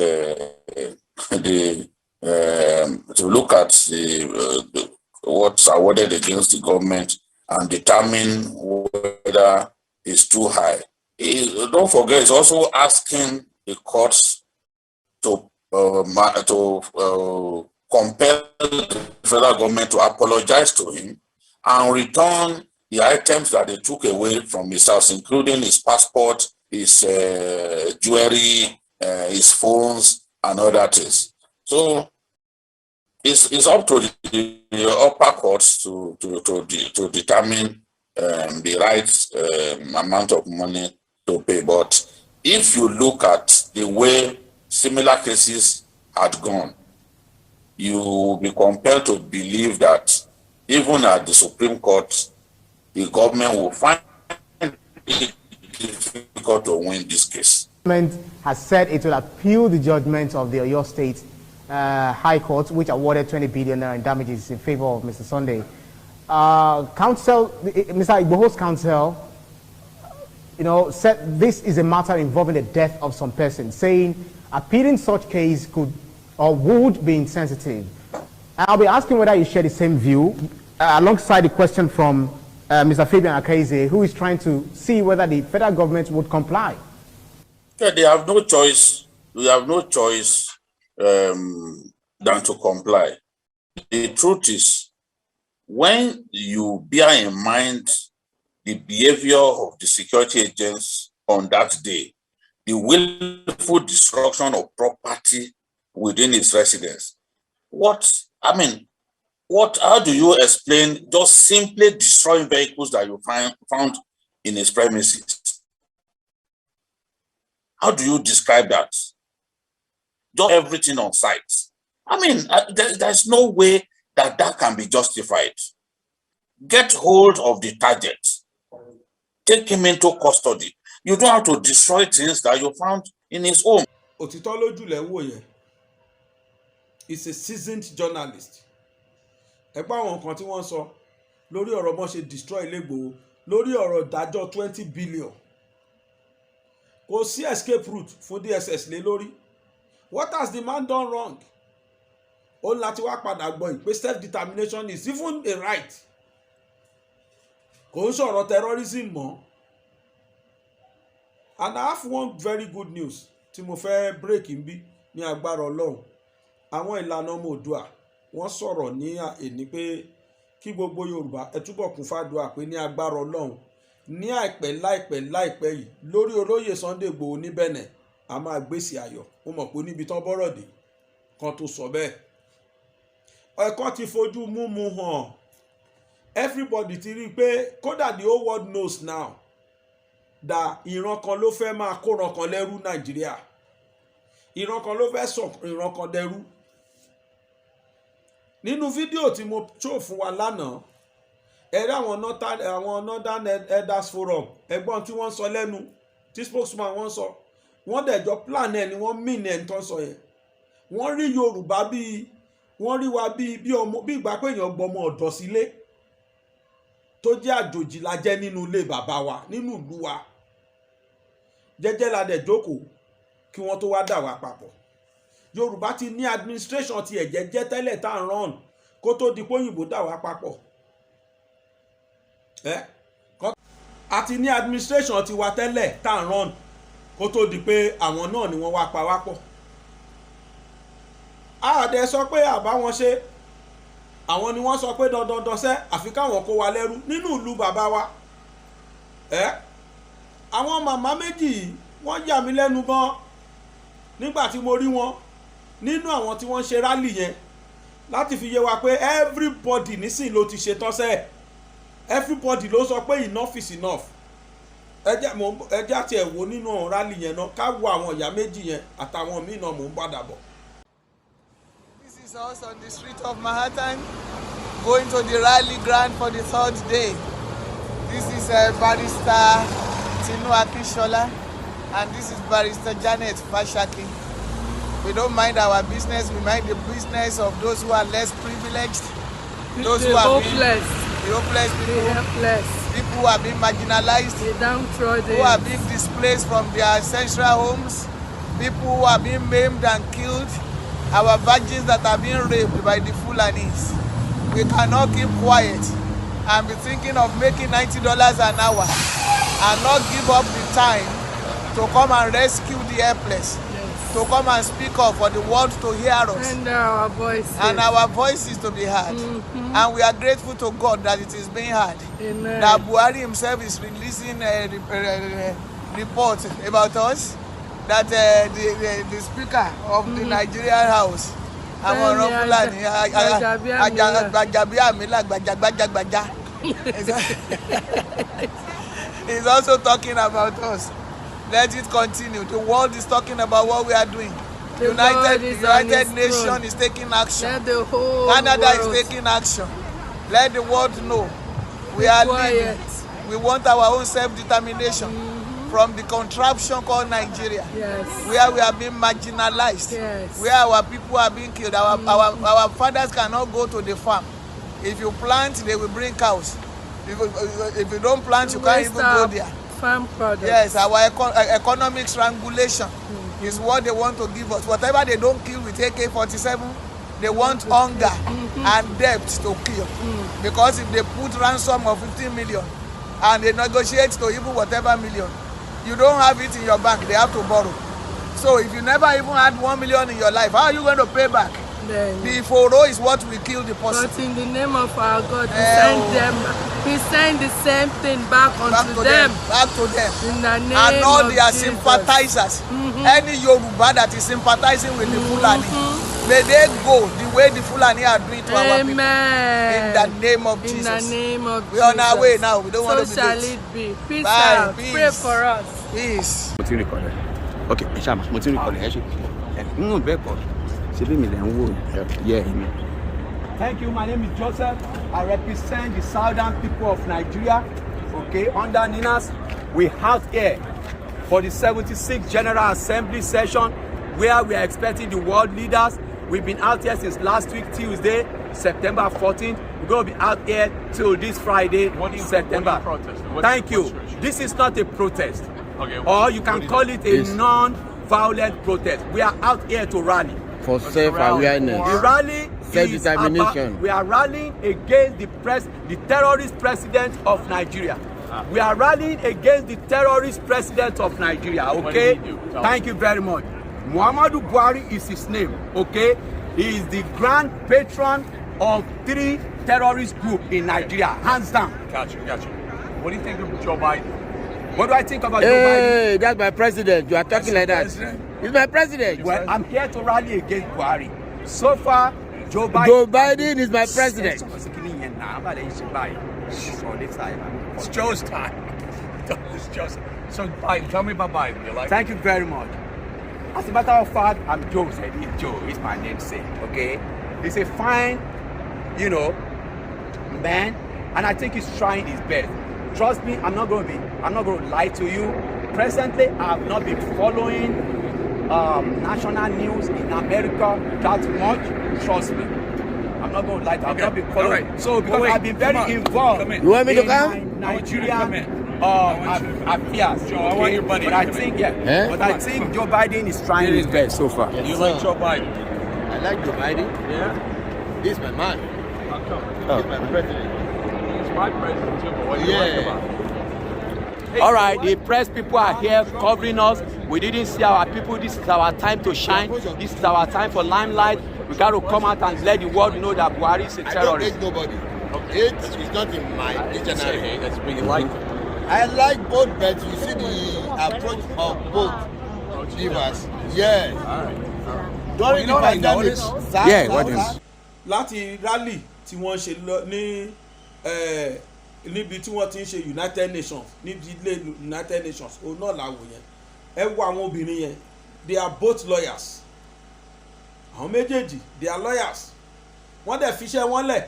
what's awarded against the government and determine whether it's too high. Don't forget, it's also asking the courts to compel the federal government to apologize to him and return the items that they took away from his house, including his passport, his jewelry, his phones, and other things. So it's up to the upper courts to determine the right amount of money to pay. But if you look at the way similar cases had gone, you will be compelled to believe that even at the Supreme Court, the government will find it difficult to win this case. The government has said it will appeal the judgment of the Oyo State High Court, which awarded 20 billion in damages in favor of Mr. Sunday. Counsel, Mr. Igboho's counsel, said this is a matter involving the death of some person, saying appealing such case could or would be insensitive. I'll be asking whether you share the same view, alongside the question from Mr. Fabian Akaize, who is trying to see whether the federal government would comply. Yeah, they have no choice. We have no choice than to comply. The truth is, when you bear in mind the behavior of the security agents on that day, the willful destruction of property within its residence, how do you explain just simply destroying vehicles that you found in his premises? How do you describe that? Just everything on site. There's no way that can be justified. Get hold of the target. Take him into custody. You don't have to destroy things that you found in his home. Otitoloju is a seasoned journalist. Ẹgbẹ́ àwọn nǹkan tí wọ́n sọ lórí ọ̀rọ̀ bọ́n ṣe destroy Ilegboho lórí ọ̀rọ̀ ìdájọ́ 20 billion. Kò sí escape route fún DSS lé lórí. What has the man done wrong? Ó láti wá padà gbọ́ ìpè self-determination is even a right. Kò ń sọ̀rọ̀ terrorism mọ́. And I have one very good news tí mo fẹ́ break in bí ní agbára Ọlọ́run. Àwọn ìlànà ọmọ Oòduà wọ́n sọ̀rọ̀ ní èní pé kí gbogbo Yorùbá ẹ túbọ̀ kún fàdúrà pé ní agbára Ọlọ́run ní láìpẹ́ yìí lórí olóyè Sunday Igboho ní Benin a máa gbèsè ayọ̀. Mo mọ̀ pé níbi tán bọ́rọ̀ dé kan tó sọ bẹ́ẹ̀. Ẹ̀kọ́ ti fojú múmu hàn. Everybody ti rí i pé kódà the whole world knows now that ìran kan ló fẹ́ máa kóran kan lẹ́rú Nàìjíríà. Ìran kan ló fẹ́ sọ ìran kan dẹrú. Nínú fídíò tí mo show fún wa lánàá, ẹ̀rí àwọn Northern Elders Forum ẹgbọ́n tí wọ́n sọ lẹ́nu tí spokesman wọ́n sọ wọ́n dẹ̀jọ́ plan ẹ̀ ni wọ́n mean ẹ̀ tó sọ yẹn. Wọ́n rí Yorùbá wọ́n rí wa bí ìgbà pé èèyàn gbọmọ ọ̀dọ̀ sílé tó jẹ́ àjòjì la jẹ́ nínú ilé bàbá wa nínú ìlú wa. Jẹ́jẹ́ la dẹ̀ jókòó kí wọ́n tó wá dà wá papọ̀. Yorùbá ti ní administration ti ẹ̀jẹ̀ jẹ́ tẹ́lẹ̀ tá ń run kó tó di póyìnbó dà wá papọ̀. A ti ní administration ti wa tẹ́lẹ̀ tá ń run kó tó di pé àwọn náà ni wọ́n wá pa wá pọ̀. Àdẹ sọ pé àbá wọn ṣe àwọn ni wọ́n sọ pé dandan sẹ́ àfi káwọn kó wa lẹ́rú nínú ìlú bàbá wa. Àwọn màmá méjì wọ́n yà mí lẹ́nu gan nígbà tí mo rí wọn nínú àwọn tí wọ́n ṣe rálì yẹn láti fi yé wa pé everybody nísìn ló ti ṣe tọ́sẹ̀. Everybody ló sọ pé enough is enough. Ẹjẹ́ àti ẹ̀wò nínú rálì yẹn náà ká wo àwọn ìyá méjì yẹn àtàwọn míì náà mò ń padà bọ̀. This is us on the street of Manhattan going to the rally ground for the third day. This is Barrister Tinu Akinshola and this is Barrister Janet Fashaki. We don't mind our business, we mind the business of those who are less privileged, those who are the hopeless people, people who are being marginalized, the downtrodden, who are being displaced from their ancestral homes, people who are being maimed and killed, our virgins that are being raped by the Fulanis. We cannot keep quiet and be thinking of making $90 an hour and not give up the time to come and rescue the helpless. To come and speak up for the world to hear us. And our voices. And our voices to be heard. And we are grateful to God that it is being heard. Amen. That Buhari himself is releasing a report about us. That the Speaker of the Nigerian House àwọn ọ̀ràn Fúlàní Gbajabiamila Gbajagbaja. He's also talking about us. Let it continue. The world is talking about what we are doing. United Nations is taking action. Canada is taking action. Let the world know we are leading. We want our own self-determination from the contraption called Nigeria, where we are being marginalized, where our people are being killed. Our fathers cannot go to the farm. If you plant, they will bring cows. If you don't plant, you can't even go there. Farm products. Yes, our economic strangulation is what they want to give us. Whatever they don't kill with AK-47, they want hunger and debt to kill. Because if they put ransom of 15 million and they negotiate to even whatever million, you don't have it in your bank, they have to borrow. So if you never even had 1 million in your life, how are you going to pay back? The Iforo is what will kill the person. But in the name of our God, we send the same thing back onto them. Back to them. In the name and all of their Jesus. Sympathizers. Any Yoruba that is sympathizing with the Fulani, may they go the way the Fulani are doing to our people. In the name of Jesus. In the name of Jesus. We're on our way now. We don't want to be So shall late. it be. Peace Bye. out. Peace. Pray for us. Peace. Okay, Thank you. My name is Joseph. I represent the southern people of Nigeria. Okay, under Ninas, we out here for the 76th General Assembly session where we are expecting the world leaders. We've been out here since last week, Tuesday, September 14th. We're going to be out here till this Friday, September. Thank you. This is not a protest. Okay, or you can call it a non-violent protest. We are out here to rally. For self-awareness. The rally self-determination. We are rallying against the terrorist president of Nigeria. We are rallying against the terrorist president of Nigeria. Okay? Thank you very much. Muhammadu Buhari is his name. Okay? He is the grand patron of 3 terrorist groups in Nigeria. Hands down. Gotcha. What do you think of Joe Biden? What do I think about Joe Biden? Hey, that's my president. You are talking like that. He's my president. Well, I'm here to rally against Buhari. So far, Joe Biden is my president. It's Joe's time. It's Joe's. So Biden, tell me about Biden. You like? Thank you very much. As a matter of fact, I'm Joe. Joe is my namesake. Okay, he's a fine, man, and I think he's trying his best. Trust me, I'm not going to lie to you. Presently, I have not been following national news in America that much. Trust me, I'm not going to lie to you. I've not been following. Right. So because I've been very involved you want me to come? Nigerian affairs. Joe, I want your buddy. But I think Joe Biden is trying his best so far. You like Joe Biden? I like Joe Biden. Yeah. He's my man. How come? He's my president. He's my president too, but what do you like about him? All right, the press people are here covering us. We didn't see our people. This is our time to shine. This is our time for limelight. We got to come out and let the world know that Buhari is a terrorist. I don't hate nobody. Hate is not in my dictionary. That's what you like. I like both, but you see the approach of both givers. Yes. During the pandemic, what is? Láti rally tí wọ́n ṣe lọ ní níbi tí wọ́n ti ń ṣe United Nations níbi ilé United Nations òun náà làwò yẹn ẹ wo àwọn obìnrin yẹn they are both lawyers àwọn méjèèjì they are lawyers wọ́n dẹ̀ fiṣẹ́ wọn lẹ̀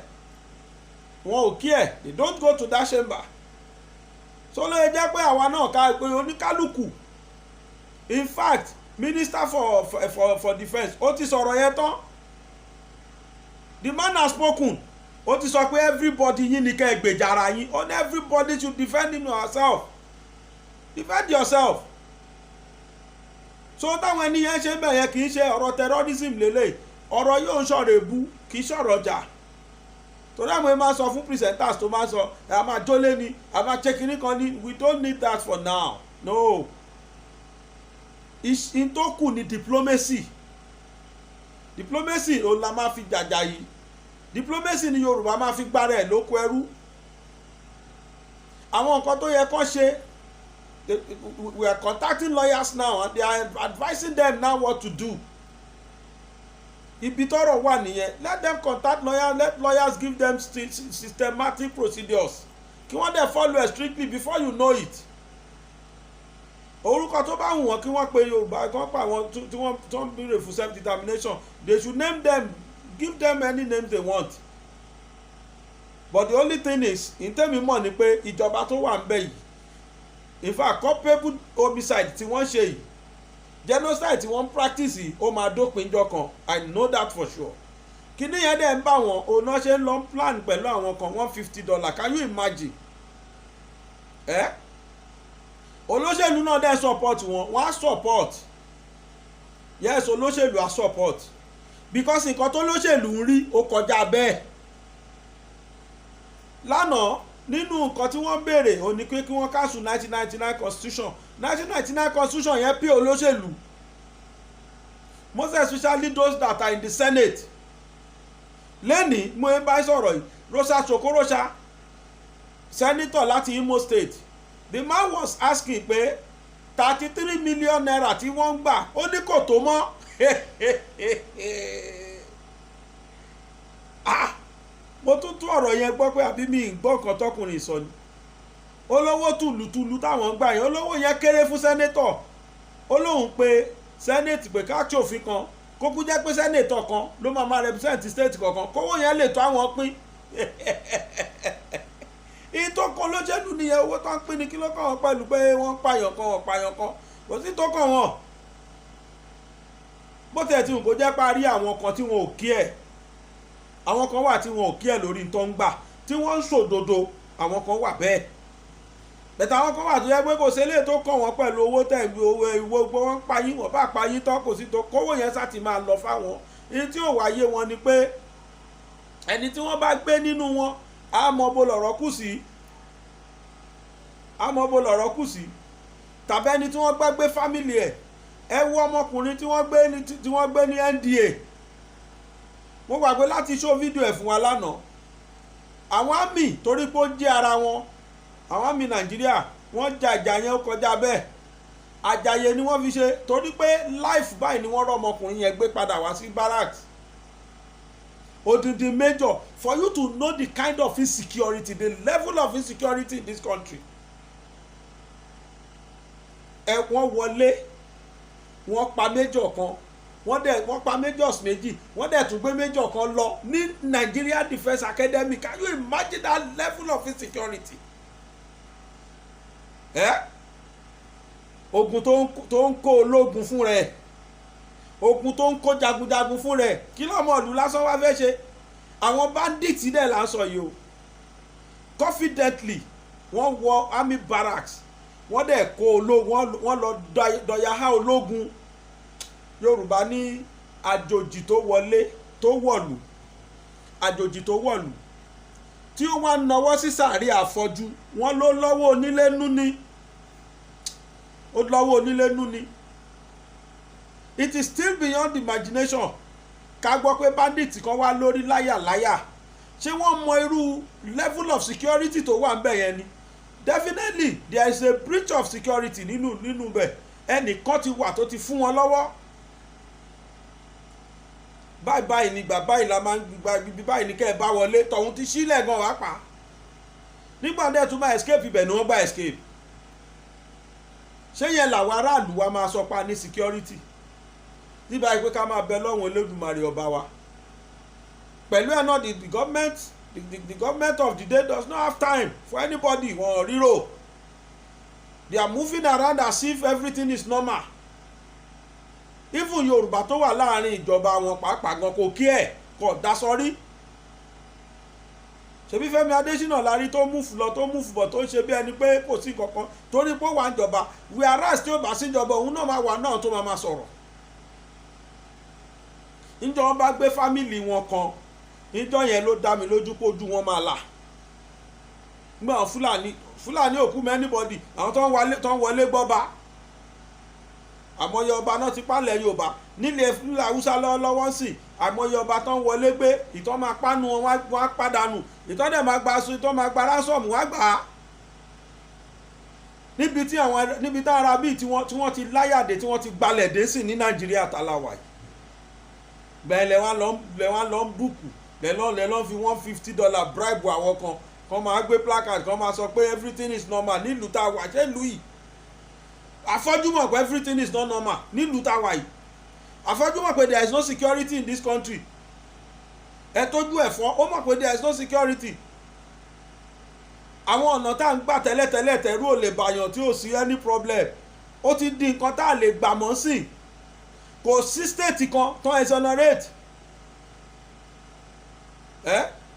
wọn ò kí ẹ̀ they don't go to that chamber so ló yẹ jẹ́ pé àwa náà ká pé oníkálukú in fact Minister for Defence ó ti sọ̀rọ̀ yẹn tán the man has spoken ó ti sọ pé everybody yín ni ká ẹ gbèjà ara yín on everybody should defend him yourself defend yourself so táwọn ẹni yẹn ṣe bẹ́ẹ̀ yẹn kì í ṣe ọ̀rọ̀ terrorism lélẹ̀ ọ̀rọ̀ yóò ń ṣọ̀rọ̀ èbú kì í ṣọ̀rọ̀ ọjà torí àwọn ẹ máa sọ fún presenters tó máa sọ ẹ máa jólé ni ẹ máa ṣe kinní kan ní we don't need that for now no in tó kù ní diplomacy òun la máa fi jàjà yìí diplomacy ni Yorùbá máa fi gbára ẹ̀ lóko ẹrú àwọn nǹkan tó yẹ kó ṣe we are contacting lawyers now and they are advising them now what to do ibi tọ́rọ̀ wà nìyẹn. Let them contact lawyers, let lawyers give them systematic procedures kí wọ́n dẹ̀ follow it strictly before you know it. Orúkọ tó bá wù wọ́n kí wọ́n pe Yorùbá kí wọ́n pa àwọn tí wọ́n ń béèrè fún self determination, they should name them, give them any names they want. But the only thing is ìtẹ́mi mọ̀ ni pé ìjọba tó wà ń bẹ̀ yìí, in fact culpable homicide tí wọ́n ṣe yìí, genocide tí wọ́n practice yìí, ó máa dópin jọ kan. I know that for sure. Kíní yẹn dẹ̀ ń bá wọn òun náà ṣe ń lọ plan pẹ̀lú àwọn kan $150. Can you imagine? Olóṣèlú náà dẹ̀ support wọn, wọ́n á support. Yes, olóṣèlú á support because nǹkan tó lóṣèlú ń rí ó kọjá bẹ́ẹ̀. Lánàá nínú nǹkan tí wọ́n béèrè ó ní pé kí wọ́n cancel 1999 constitution. 1999 constitution yẹn pé olóṣèlú, most especially those that are in the Senate. Lẹ́ni mo ń bá sọ̀rọ̀ yìí, Rosa Sokorocha, senator láti Imo State, the man was asking pé 33 million naira tí wọ́n ń gbà ó ní kò tó mọ́. Mo tún tún ọ̀rọ̀ yẹn gbọ́ pé àbí mi ń gbọ́ nǹkan tọkùnrin sọ ni. Olówó tùlùtùlù táwọn gbà yẹn, olówó yẹn kéré fún senator. Olóhùn pé senate pé ká ṣòfin kan kó kú jẹ́ pé senator kan ló máa represent state kankan kówó yẹn lè tó àwọn pín. Ìtọ́kàn olóṣèlú nìyẹn, owó tó ń pín ní kí ló kàn wọ́n pẹ̀lú pé wọ́n pààyàn kan wọ́n pààyàn kan, kò sí tó kàn wọ́n. Bó tiẹ̀ tí n kò jẹ́ parí àwọn kan tí wọn ò kí ẹ̀, àwọn kan wà tí wọn ò kí ẹ̀ lórí tó ń gbà tí wọ́n ń sòdodo, àwọn kan wà bẹ́ẹ̀. Bẹ̀tẹ̀ àwọn kan wà tó yẹ pé kò sí eléyìí tó kàn wọ́n pẹ̀lú owó tẹ̀gbé owó ìwé wọn payín wọ́n bá payín tán kò sí tó kówó yẹn sá ti máa lọ fáwọn. Ní tí ò wáyé wọn ni pé ẹni tí wọ́n bá gbé nínú wọn á mọ bó lọ̀rọ̀ kù sí, á mọ bó lọ̀rọ̀ kù sí. Tàbí ẹni tí wọ́n gbé fámìlì ẹ̀, ẹ wo ọmọkùnrin tí wọ́n gbé ní NDA. Mo gbàgbé láti show fídíò ẹ̀ fún wa lánàá. Àwọn àmì torí pé ó jẹ́ ara wọn, àwọn àmì Nàìjíríà wọ́n ja ìjà yẹn ó kọjá bẹ́ẹ̀. Àjàyè ni wọ́n fi ṣe torí pé life báyìí ni wọ́n rọ ọmọkùnrin yẹn gbé padà wá sí barracks. Odindi major, for you to know the kind of insecurity, the level of insecurity in this country. Wọ́n wọlé, wọ́n pa major kan, wọ́n pa majors méjì, wọ́n dẹ̀ tún gbé major kan lọ ní Nigeria Defence Academy. Can you imagine that level of insecurity? Ogun tó ń kó ológun fún rẹ̀, ogun tó ń kó jagunjagun fún rẹ̀, kí lọ́mọ ìlú lásán wá fẹ́ ṣe? Àwọn bandits dẹ̀ là ń sọ yìí o. Confidently wọ́n wọ army barracks, wọ́n dẹ̀ kó ológun, wọ́n lọ dọ̀yàhá ológun. Yorùbá ní àjòjì tó wọlé tó wọ̀lú, àjòjì tó wọ̀lú tí ó wá náwó sí sàárè àfọ́jú, wọ́n ló lọ́wọ́ onílé nú ni, ó lọ́wọ́ onílé nú ni. It is still beyond imagination ká gbọ́ pé bandits kan wá lórí láyàláyà. Ṣé wọ́n mọ irú level of security tó wà ń bẹ̀ yẹn ni? Definitely there is a breach of security nínú bẹ̀. Ẹnìkan ti wà tó ti fún wọn lọ́wọ́. Báyìí ni bàbá ìlà máa ń gba ibi báyìí ní kẹ́ ẹ bá wọlé, tọ̀hún ti sílẹ̀ gan wá pa. Nígbà dẹ̀ tún máa escape ibẹ̀ ni wọ́n bá escape. Ṣé yẹn làwọn aráàlú wa máa sọ pa ní security? Nígbà yìí pé ká máa bẹ lọ́wọ́n Olódùmarè ọba wa. Pẹ̀lú ẹ̀ náà the government of the day does not have time for anybody. Wọ́n ríro. They are moving around as if everything is normal. Even Yorùbá tó wà láàrin ìjọba wọn pàápàá gan kò kí ẹ̀ kò dá sọrí. Ṣebí Fẹ́mi Adésínà lárí tó múfù lọ tó múfù bọ̀ tó ń ṣe bí ẹni pé kò sí kankan torí pé ó wà ń jọba. Whereas tí ó bá sí ìjọba òun náà máa wà náà tó máa sọ̀rọ̀. Níjọ́ wọn bá gbé fámìlì wọn kan, níjọ́ yẹn ló dá mi lójú pé ojú wọn máa là. Nígbà wọn Fúlàní òkú mẹ́ anybody, àwọn tó ń wọlé gbọ́ba. Àmọye ọba náà ti pálẹ̀ Yorùbá nílẹ̀ Fúlàní Haúsá lọ́wọ́ sí, àmọye ọba tó ń wọlé gbé, ìtọ́ máa pánu wọn wá pàdánù, ìtọ́ dẹ̀ máa gba aṣọ, ìtọ́ máa gba ránṣọ́ọ̀mù wá gbà á. Níbi tí ara bíi tí wọ́n ti láyàdé tí wọ́n ti gbalẹ̀ dé sí ní Nàìjíríà tàláwà yìí. bẹ́ẹ̀ lẹ wá lọ ń bùkù lẹ lọ fi $150 bribe àwọn kan máa gbé placard kan máa sọ pé everything is normal nílùú tá a wà ṣé ìlú yìí afọ́jú mọ̀ pé everything is not normal nílùú tá a wà yìí afọ́jú mọ̀ pé there is no security in this country ẹ tójú ẹ̀fọ́ ó mọ̀ pé there is no security àwọn ọ̀nà tá à ń gbà tẹ́lẹ̀tẹ́lẹ̀ tẹ̀rú ò lè bàyàn tí ò sí any problem ó ti di nǹkan tá a lè gbà mọ́ sí kò sí state kan tán exonerate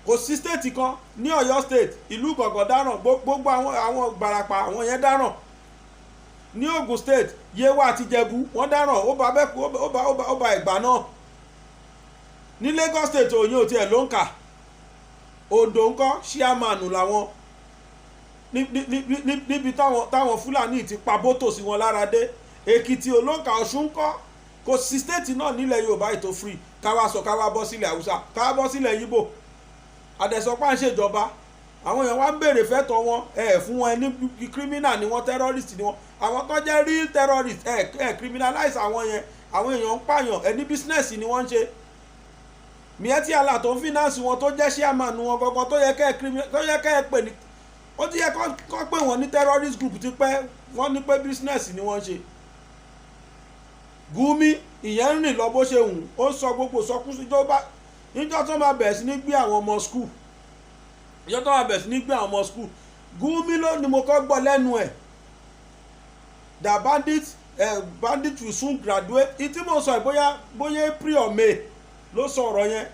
kò sí state kan ní Ọ̀yọ́ state ìlú Ìgàngán dáràn gbogbo àwọn Ìbàràpá àwọn yẹn dáràn ní Ògùn state Yewa àti Ìjẹ̀bú wọ́n dáràn ó bá Abẹ́òkúta ó bá Ẹ̀gbá náà ní Lagos state òyìn ò tiẹ̀ ló ń kà Oǹdó ńkọ́ ṣíàmánù làwọn níbi táwọn Fúlàní ti pa bótò sí wọn lára dé Èkìtì olóńkà Ọ̀ṣun ńkọ́ kò sí state náà nílẹ̀ Yorùbá ètò free káwá bọ́ sílẹ̀ Haúsá káwá bọ́ sílẹ̀ Yíbò àdẹ̀sọ́pá ń ṣèjọba àwọn èèyàn wá ń béèrè fẹ́tọ̀ wọn fún wọn ní criminal ni wọn terrorist ni wọn àwọn tó jẹ́ real terrorist criminalize àwọn yẹn àwọn èèyàn ń pààyàn ní business ni wọ́n ń ṣe Miyetti Allah tó ń finance wọn tó jẹ́ chairman wọn gangan tó yẹ kẹ́ ẹ pè ní ó ti yẹ kọ́ pé wọ́n ní terrorist group ti pẹ́ wọ́n ní pé business ni wọ́n ń ṣe Gumi ìyẹn ń rìn lọ bó ṣe wù ó sọ gbogbo sọkúsù ìjọba níjọ́ tó máa bẹ̀rẹ̀ sí ní gbé àwọn ọmọ school níjọ́ tó máa bẹ̀rẹ̀ sí ní gbé àwọn ọmọ school Gumi ló ni mo kọ́ gbọ́ lẹ́nu ẹ̀ the bandit will soon graduate ìtí mo sọ bóyá April or May ló sọ ọ̀rọ̀ yẹn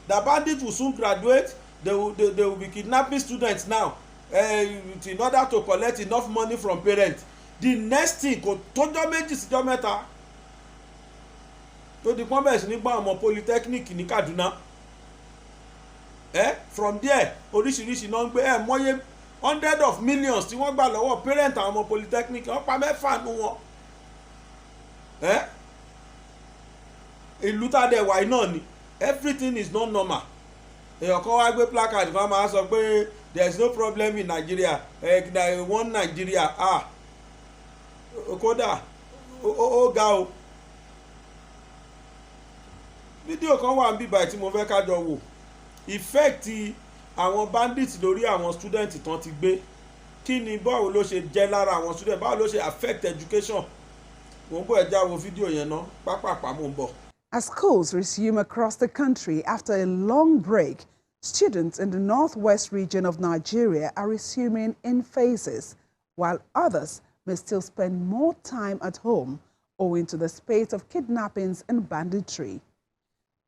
the bandit will soon graduate they will be kidnapping students now in order to collect enough money from parents the next thing kò tójọ́ méjì síjọ́ mẹ́ta tó di pọ́n bẹ̀rẹ̀ sí ní gbọ́ àwọn polytechnic ní Kaduna from there oríṣiríṣi náà ń gbé mọ́yé 100 of millions tí wọ́n gbà lọ́wọ́ parent àwọn ọmọ polytechnic wọ́n pa 6 nù wọn ìlú tàdé wàyí náà ni everything is not normal èèyàn kan wá gbé placard kan máa sọ pé there is no problem in Nigeria one Nigeria kódà ó ga o fídíò kan wà níbí báyìí tí mo fẹ́ ká jọ wò effect àwọn bandits lórí àwọn student tán ti gbé kí ni báwo ló ṣe jẹ́ lára àwọn student báwo ló ṣe affect education mo ń bọ̀ ẹ já wo fídíò yẹn ná pápápá mo ń bọ̀. As schools resume across the country after a long break, students in the northwest region of Nigeria are resuming in phases, while others may still spend more time at home owing to the spate of kidnappings and banditry.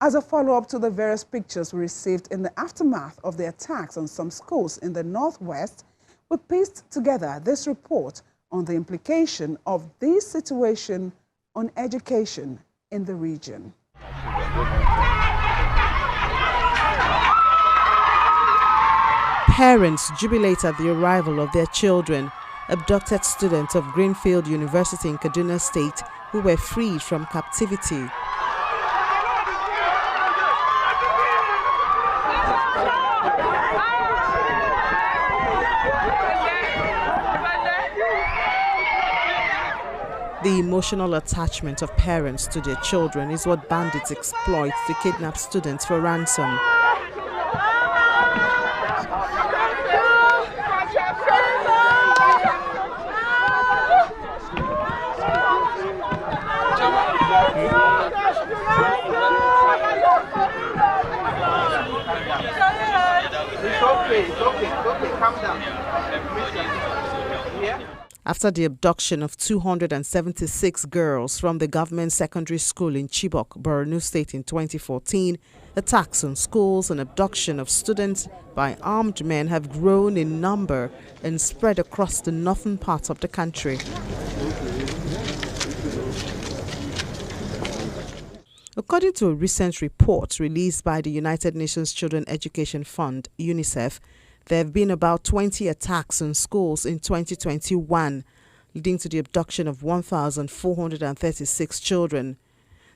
As a follow-up to the various pictures we received in the aftermath of the attacks on some schools in the northwest, we pieced together this report on the implication of this situation on education in the region. Parents jubilate at the arrival of their children, abducted students of Greenfield University in Kaduna State who were freed from captivity. The emotional attachment of parents to their children is what bandits exploit to kidnap students for ransom. It's okay, calm down. Yeah? After the abduction of 276 girls from the government secondary school in Chibok, Borno State in 2014, attacks on schools and abduction of students by armed men have grown in number and spread across the northern parts of the country. According to a recent report released by the United Nations Children Education Fund, UNICEF, there have been about 20 attacks on schools in 2021, leading to the abduction of 1,436 children.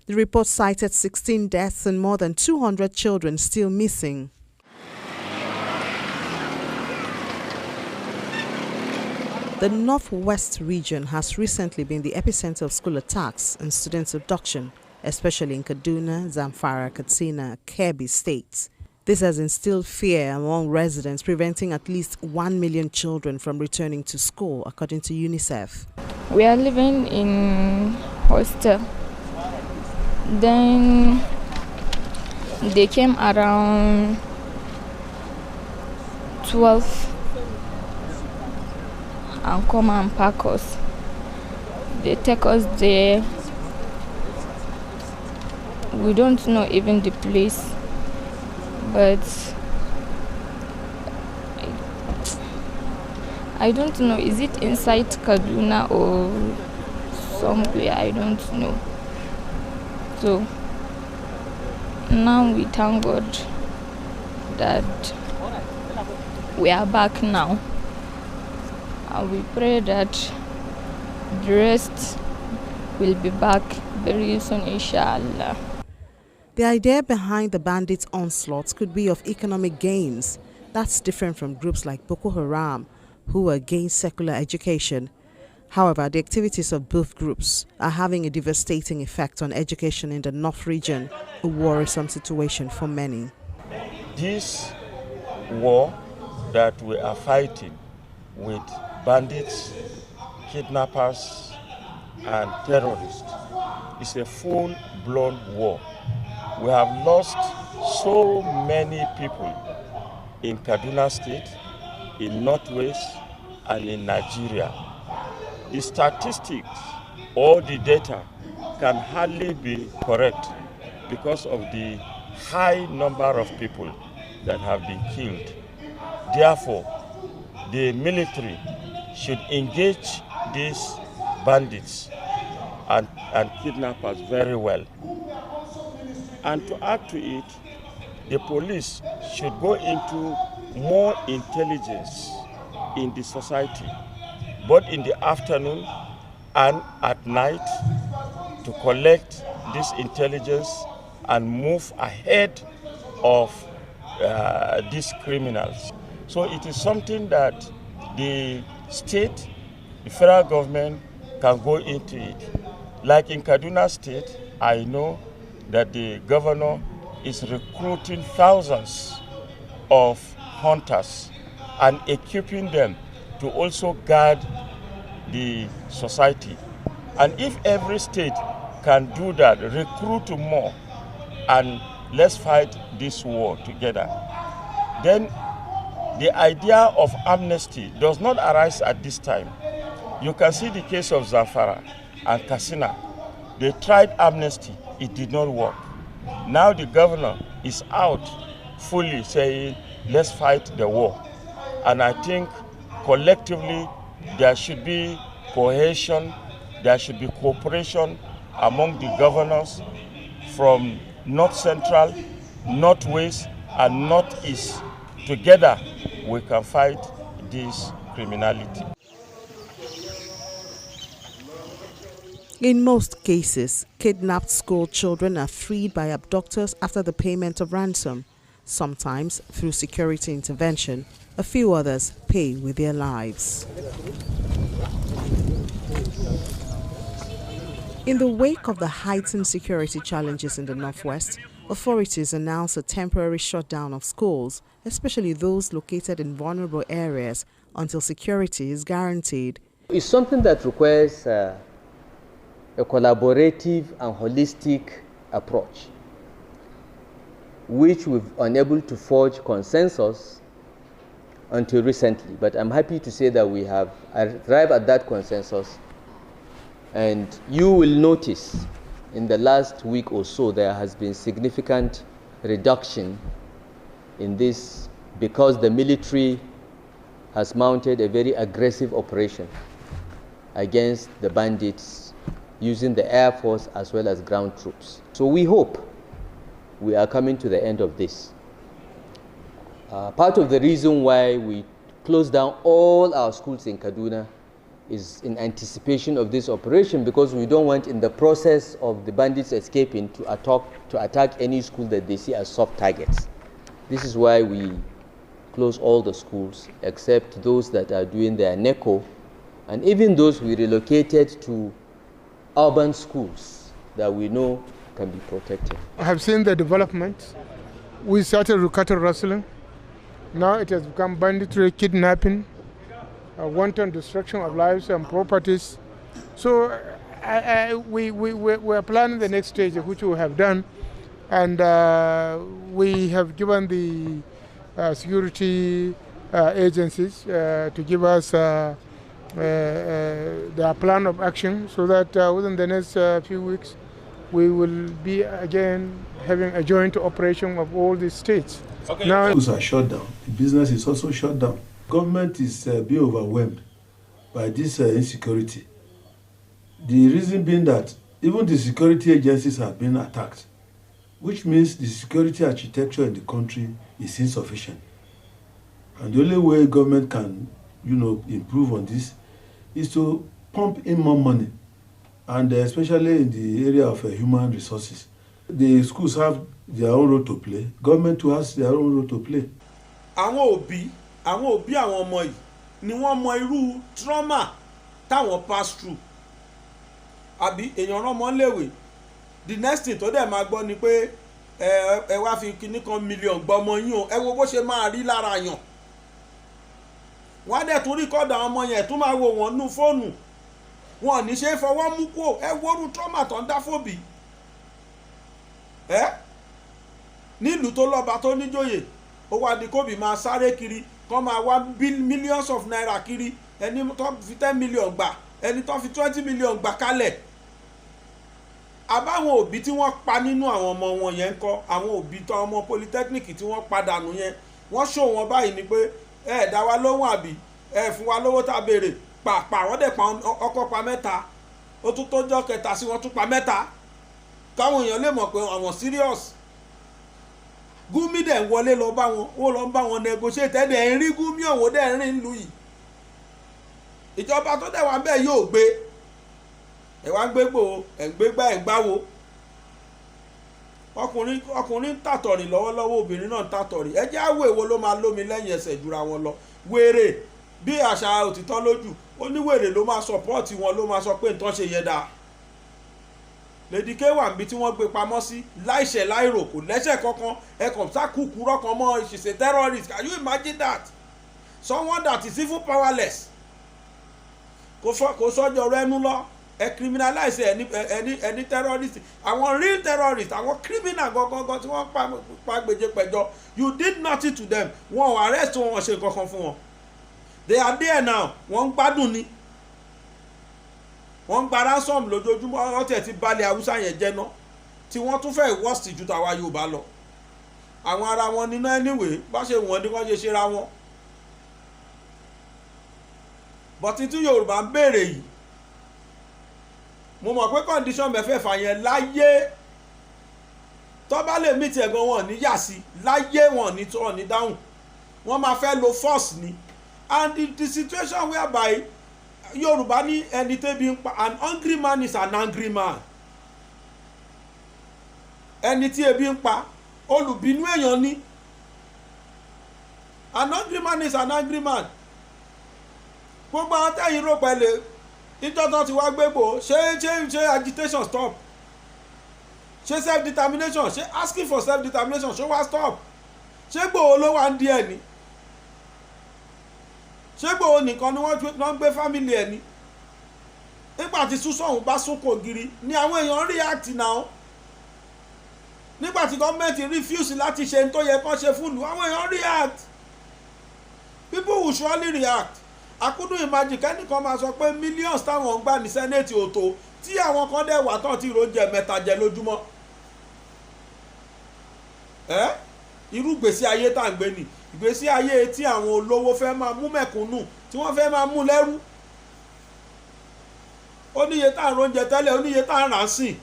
The report cited 16 deaths and more than 200 children still missing. The Northwest region has recently been the epicenter of school attacks and students' abduction. especially in Kaduna, Zamfara, Katsina, Kebbi states. This has instilled fear among residents, preventing at least 1 million children from returning to school, according to UNICEF. We are living in hostel. Then they came around 12 and come and pack us. They take us there. We don't know even the place, but I don't know, is it inside Kaduna or somewhere? I don't know. So now we thank God that we are back now, and we pray that the rest will be back very soon, inshallah. The idea behind the bandits' onslaughts could be of economic gains. That's different from groups like Boko Haram, who are against secular education. However, the activities of both groups are having a devastating effect on education in the North region, a worrisome situation for many. This war that we are fighting with bandits, kidnappers, and terrorists is a full-blown war. We have lost so many people in Kaduna State, in Northwest, and in Nigeria. The statistics or the data can hardly be correct because of the high number of people that have been killed. Therefore, the military should engage these bandits and kidnappers very well. And to add to it, the police should go into more intelligence in the society, both in the afternoon and at night, to collect this intelligence and move ahead of these criminals. So it is something that the state, the federal government can go into it. Like in Kaduna State, I know that the governor is recruiting thousands of hunters and equipping them to also guard the society. And if every state can do that, recruit more, and let's fight this war together, then the idea of amnesty does not arise at this time. You can see the case of Zamfara and Katsina. They tried amnesty, it did not work. Now the governor is out fully saying, let's fight the war. And I think collectively there should be cohesion, there should be cooperation among the governors from North Central, Northwest, and Northeast. Together we can fight this criminality. In most cases, kidnapped school children are freed by abductors after the payment of ransom, sometimes through security intervention. A few others pay with their lives. In the wake of the heightened security challenges in the Northwest, authorities announced a temporary shutdown of schools, especially those located in vulnerable areas, until security is guaranteed. It's something that requires a collaborative and holistic approach, which we've unable to forge consensus until recently. But I'm happy to say that we have arrived at that consensus. And you will notice in the last week or so there has been significant reduction in this because the military has mounted a very aggressive operation against the bandits using the Air Force as well as ground troops. So we hope we are coming to the end of this. Part of the reason why we closed down all our schools in Kaduna is in anticipation of this operation, because we don't want in the process of the bandits escaping to attack any school that they see as soft targets. This is why we close all the schools except those that are doing their NECO, and even those we relocated to urban schools that we know can be protected. I have seen the development. We started with cattle rustling. Now it has become banditry, kidnapping, wanton destruction of lives and properties. So we are planning the next stage, which we have done, and we have given the security agencies to give us their plan of action, so that within the next few weeks we will be again having a joint operation of all the states. Okay. Now schools are shut down. The business is also shut down. Government is being overwhelmed by this insecurity. The reason being that even the security agencies have been attacked, which means the security architecture in the country is insufficient. And the only way government can, improve on this is to pump in more money, and especially in the area of human resources. The schools have their own role to play. Government too has their own role to play. Àwọn òbí àwọn ọmọ yìí ni wọ́n mọ irú trauma táwọn pass through. Àbí èèyàn rán ọmọ léwe. The next thing tó dẹ̀ máa gbọ́ ni pé ẹ wá fi kinní kan million gbọ́mọ yín o, ẹ wo bó ṣe máa rí lára yàn. Wọ́n á dẹ̀ tún record àwọn ọmọ yẹn tún máa wo wọn nú fóònù. Wọn ò ní ṣe fọwọ́ mú kó ẹ worú trauma tó ń dá fòbí. Nílùú tó lọ́ba tó níjòyè ó wá di kóbì máa sáré kiri kọ́ máa wá millions of naira kiri, ẹni tó fi 10 million gbà, ẹni tó fi 20 million gbà kalẹ̀. Àbáwọn òbí tí wọ́n pa nínú àwọn ọmọ wọn yẹn ń kọ́, àwọn òbí tó ọmọ polytechnic tí wọ́n padànù yẹn, wọ́n ṣò wọn báyìí ni pé ẹ dá wa lóhùn àbí ẹ fún wa lówó tá a béèrè, pàápàá wọ́n dẹ̀ pa ọkọ pa mẹ́ta, ó tún tó jọ́ kẹta sí wọ́n tún pa mẹ́ta, káwọn èèyàn lè mọ̀ pé àwọn serious. Gumi dẹ̀ ń wọlé lọ bá wọn, ó lọ ń bá wọn negotiate, ẹ̀dẹ̀ ń rí Gumi ọ̀wọ́ dẹ̀ ń rìn lù yìí. Ìjọba tó dẹ̀ wá bẹ́ẹ̀ yóò gbé, ẹ̀ wá ń gbégbò, ẹ̀ ń gbégbá, ẹ̀ ń gbáwo. Ọkùnrin ń tàtọ̀rì lọ́wọ́lọ́wọ́, obìnrin náà ń tàtọ̀rì. Ẹ jẹ́ àwọ̀ èwo ló máa lómi lẹ́yìn ẹsẹ̀ jura wọn lọ. Wèrè bí àṣà òtítọ́ lójú, oníwèrè ló máa support wọn, ló máa sọ pé nǹkan ṣe yẹ dáa. Lady K wà níbi tí wọ́n gbé pamọ́ sí láìṣẹ̀ láìrò, kò lẹ́sẹ̀ kankan, ẹkàn sákùkù rọ́kan mọ́, she's a terrorist. Can you imagine that? Someone that is even powerless. Kò sọ́jọ́ rẹ́nu lọ, ẹ criminalize ẹni terrorist. Àwọn real terrorist, àwọn criminal gangan tí wọ́n pa gbèjèpẹ̀jọ, you did nothing to them. Wọn ò arrest wọn, ṣe kankan fún wọn. They are there now, wọ́n ń gbádùn ni. Wọ́n ń gba ransom lójoojúmọ́, wọ́n tẹ̀ ti balẹ̀ Haúsá yẹn jẹ́ ná, tí wọ́n tún fẹ́ worst ju tàwa Yorùbá lọ. Àwọn ara wọn nínú anyway, bá ṣe wọ́n ní wọ́n ṣe ṣe ra wọn. Bọ̀tí tí Yorùbá ń béèrè yìí, mo mọ̀ pé condition mẹ́fẹ̀ẹ̀fà yẹn láyé tó bá lè mí tiẹ̀ gan wọn ní yà sí, láyé wọn ní tó ní dáhùn, wọ́n máa fẹ́ lo force ni. And the situation whereby Yorùbá ní ẹni tẹ́bi ń pa, an hungry man is an angry man. Ẹni tí ebi ń pa olùbínú èèyàn ni. An hungry man is an angry man. Gbogbo àwọn tẹ́yìn rò pẹ̀lẹ́ ìjọ́tọ̀ ti wá gbégbó, ṣé agitation stop? Ṣé self determination, ṣé asking for self determination ṣó wá stop? Ṣé Ìgbòho ló wá ń di ẹ̀ ni? Ṣé Ìgbòho nìkan ni wọ́n gbé family ẹ̀ ni? Nígbà tí Súnsọ̀hún bá súnkò gírí ni àwọn èèyàn react now. Nígbà tí gọ́ọ̀mẹ̀ntì refuse láti ṣe tó yẹ kán ṣe fúlù, àwọn èèyàn react. People will surely react. I couldn't imagine kẹ́nìkan máa sọ pé millions táwọn ń gbà ní Senate ò tó, tí àwọn kan dẹ̀ wà tán tí ìròjẹ mẹ́ta jẹ lójúmọ́. Irú ìgbésí ayé tá à ń gbé ni ìgbésí ayé tí àwọn olówó fẹ́ máa mú mẹ̀kúnnù, tí wọ́n fẹ́ máa mú lẹ́rú. Ó níye tá à ń róúnjẹ tẹ́lẹ̀, ó níye tá à ń rà sí.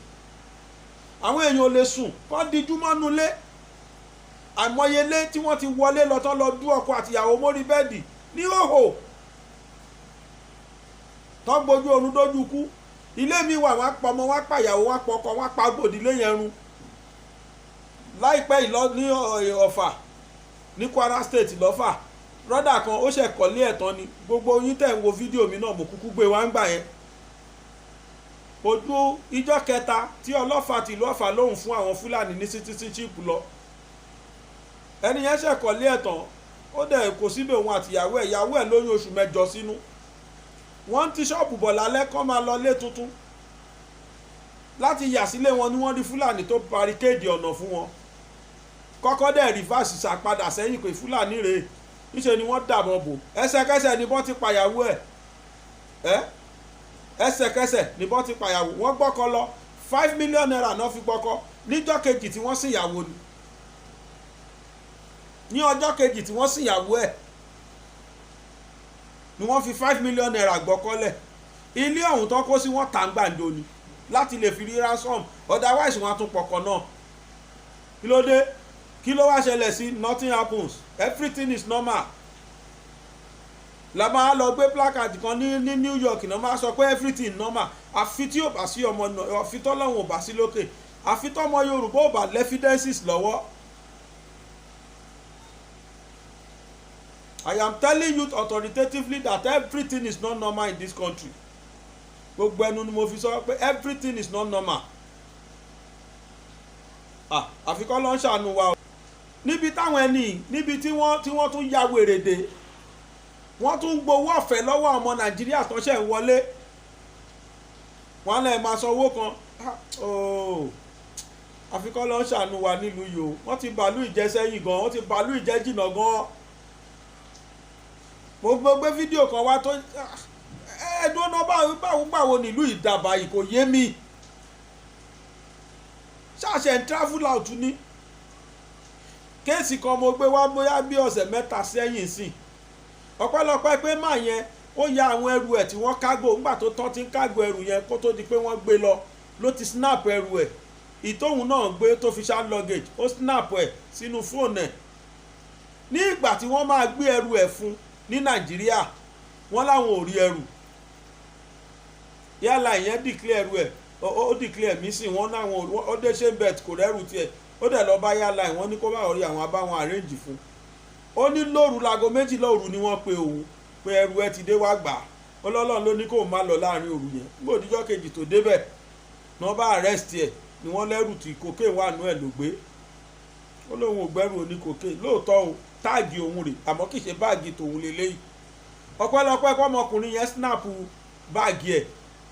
Àwọn èèyàn ò lè sùn kán dijú mọ́nú lé. Àìmọye ilé tí wọ́n ti wọlé lọ tán lọ dú ọkọ àtìyàwó mórí bẹ́ẹ̀dì ní hòhò tán gbójú oorun dójú kú. Ilé mi wà, wọ́n pa ọmọ, wọ́n pa ìyàwó, wọ́n pa ọkọ, wọ́n pa gbòdìlé yẹn run. Láìpẹ́ ìlọ ní Ọ̀fà ní Kwara State lọ́fà, brọ́dà kan ó ṣe kọ́lé ẹ̀tàn ni, gbogbo yín tẹ̀ ń wo fídíò mi náà mo kúkú gbé wá ń gbà yẹn. ojú ìjọ kẹta tí ọlọ́fà tìlú Ọ̀fà lóhùn fún àwọn Fúlàní ní citizenship lọ ẹni yẹn ṣẹ̀kọ́lé ẹ̀tàn ó dẹ̀ kò síbẹ̀ òun àtìyàwó ẹ̀ lóyún oṣù 8 sínú wọ́n ti ṣọ́ọ̀bù bọ̀ lálẹ́ kọ́ máa lọ lé tuntun láti yà sílé wọn ni wọ́n rí Fúlàní tó barricade ọ̀nà fún wọn kọ́kọ́ dẹ̀ reverse ṣàpadà sẹ́yìn pé Fúlàní rèé níṣẹ́ ni wọ́n dàbọ̀ bò ẹsẹ̀kẹsẹ̀ ni wọ́n ti pàyàwó ẹ̀ ẹsẹ̀kẹsẹ̀ ni wọ́n ti pàyàwó wọ́n gbọ́kọ lọ 5 million naira náà fi gbọ́kọ níjọ́ kejì tí wọ́n ṣìyàwó ni ní ọjọ́ kejì tí wọ́n ṣìyàwó ẹ̀ ni wọ́n fi 5 million naira gbọ́kọ́lẹ̀ ilé ọ̀hún tó kó sí wọ́n tà ń gbàǹdo ni láti lè fi rí ransom otherwise wọ́n á tún pọkọ náà kí ló dé kí ló wá ṣẹlẹ̀ sí nothing happens everything is normal la máa lọ gbé placard kan ní New York náà máa sọ pé everything normal àfi tí ò bá sí ọmọ náà àfi tọ́lọ́hún ò bá sí lókè àfi tọ́mọ Yorùbá ò bá evidences lọ́wọ́. I am telling you authoritatively that everything is not normal in this country. Gbogbo ẹnu ni mo fi sọ pé everything is not normal. Àfikọ́ ló ń ṣàánú wa o. Níbi táwọn ẹni níbi tí wọ́n tún ya wèrèdè wọ́n tún gbowó ọ̀fẹ́ lọ́wọ́ ọmọ Nàìjíríà tó ṣẹ̀ ń wọlé. Wọ́n lè máa san owó kan. Àfikọ́ ló ń ṣàánú wa nílùú yìí o. Wọ́n ti bàálù ìjẹ́ sẹ́yìn gan, wọ́n ti bàálù ìjẹ́ jìnnà gan. Mo gbé fídíò kan wá tó ẹ̀ẹ́dùn náà báwo nílùú ìdàbà yìí kò yé mi ṣáṣẹ̀ ń travel out ní kéèsì kan mo gbé wá bóyá bí ọ̀sẹ̀ 3 sẹ́yìn sí ọpẹ́lọpẹ́ pé máa yẹn ó ya àwọn ẹrù ẹ̀ tí wọ́n kágò nígbà tó tán ti ń kágò ẹrù yẹn kó tó di pé wọ́n gbé ló ti snap ẹrù ẹ̀ ìtóhun náà gbé tó fi ṣá luggage ó snap ẹ̀ sínú fóònù ẹ̀ ní ìgbà tí wọ́n máa gbé ẹrù ẹ̀ fún ní Nàìjíríà wọ́n láwọn ò rí ẹrù yálà ìyẹn declare ẹrù ẹ̀ ó declare missing wọ́n náwọn ó dé ṣe bet kò rẹ́rù tiẹ̀ ó dẹ̀ lọ bá yálà ìwọ́n ní kó bá rí àwọn abáwọn arrange fún ó ní lóru láago 2 lóru ni wọ́n pe òun pé ẹrù ẹ ti dé wá gbà ọlọ́lọ́run ló ní kó má lọ láàrin òru yẹn nígbà òdíjọ́ kejì tó débẹ̀ ní wọ́n bá arrest ẹ̀ ni wọ́n lẹ́rù tí cocaine wà nú ẹ̀ ló gbé ó lóun ò gbẹ́rù oní cocaine lóòótọ́ o táàgì òun rè àmọ́ kì í ṣe báàgì tòun lélẹ́yìí ọpẹ́lọpẹ́ kọ́mọkùnrin yẹn snap báàgì ẹ̀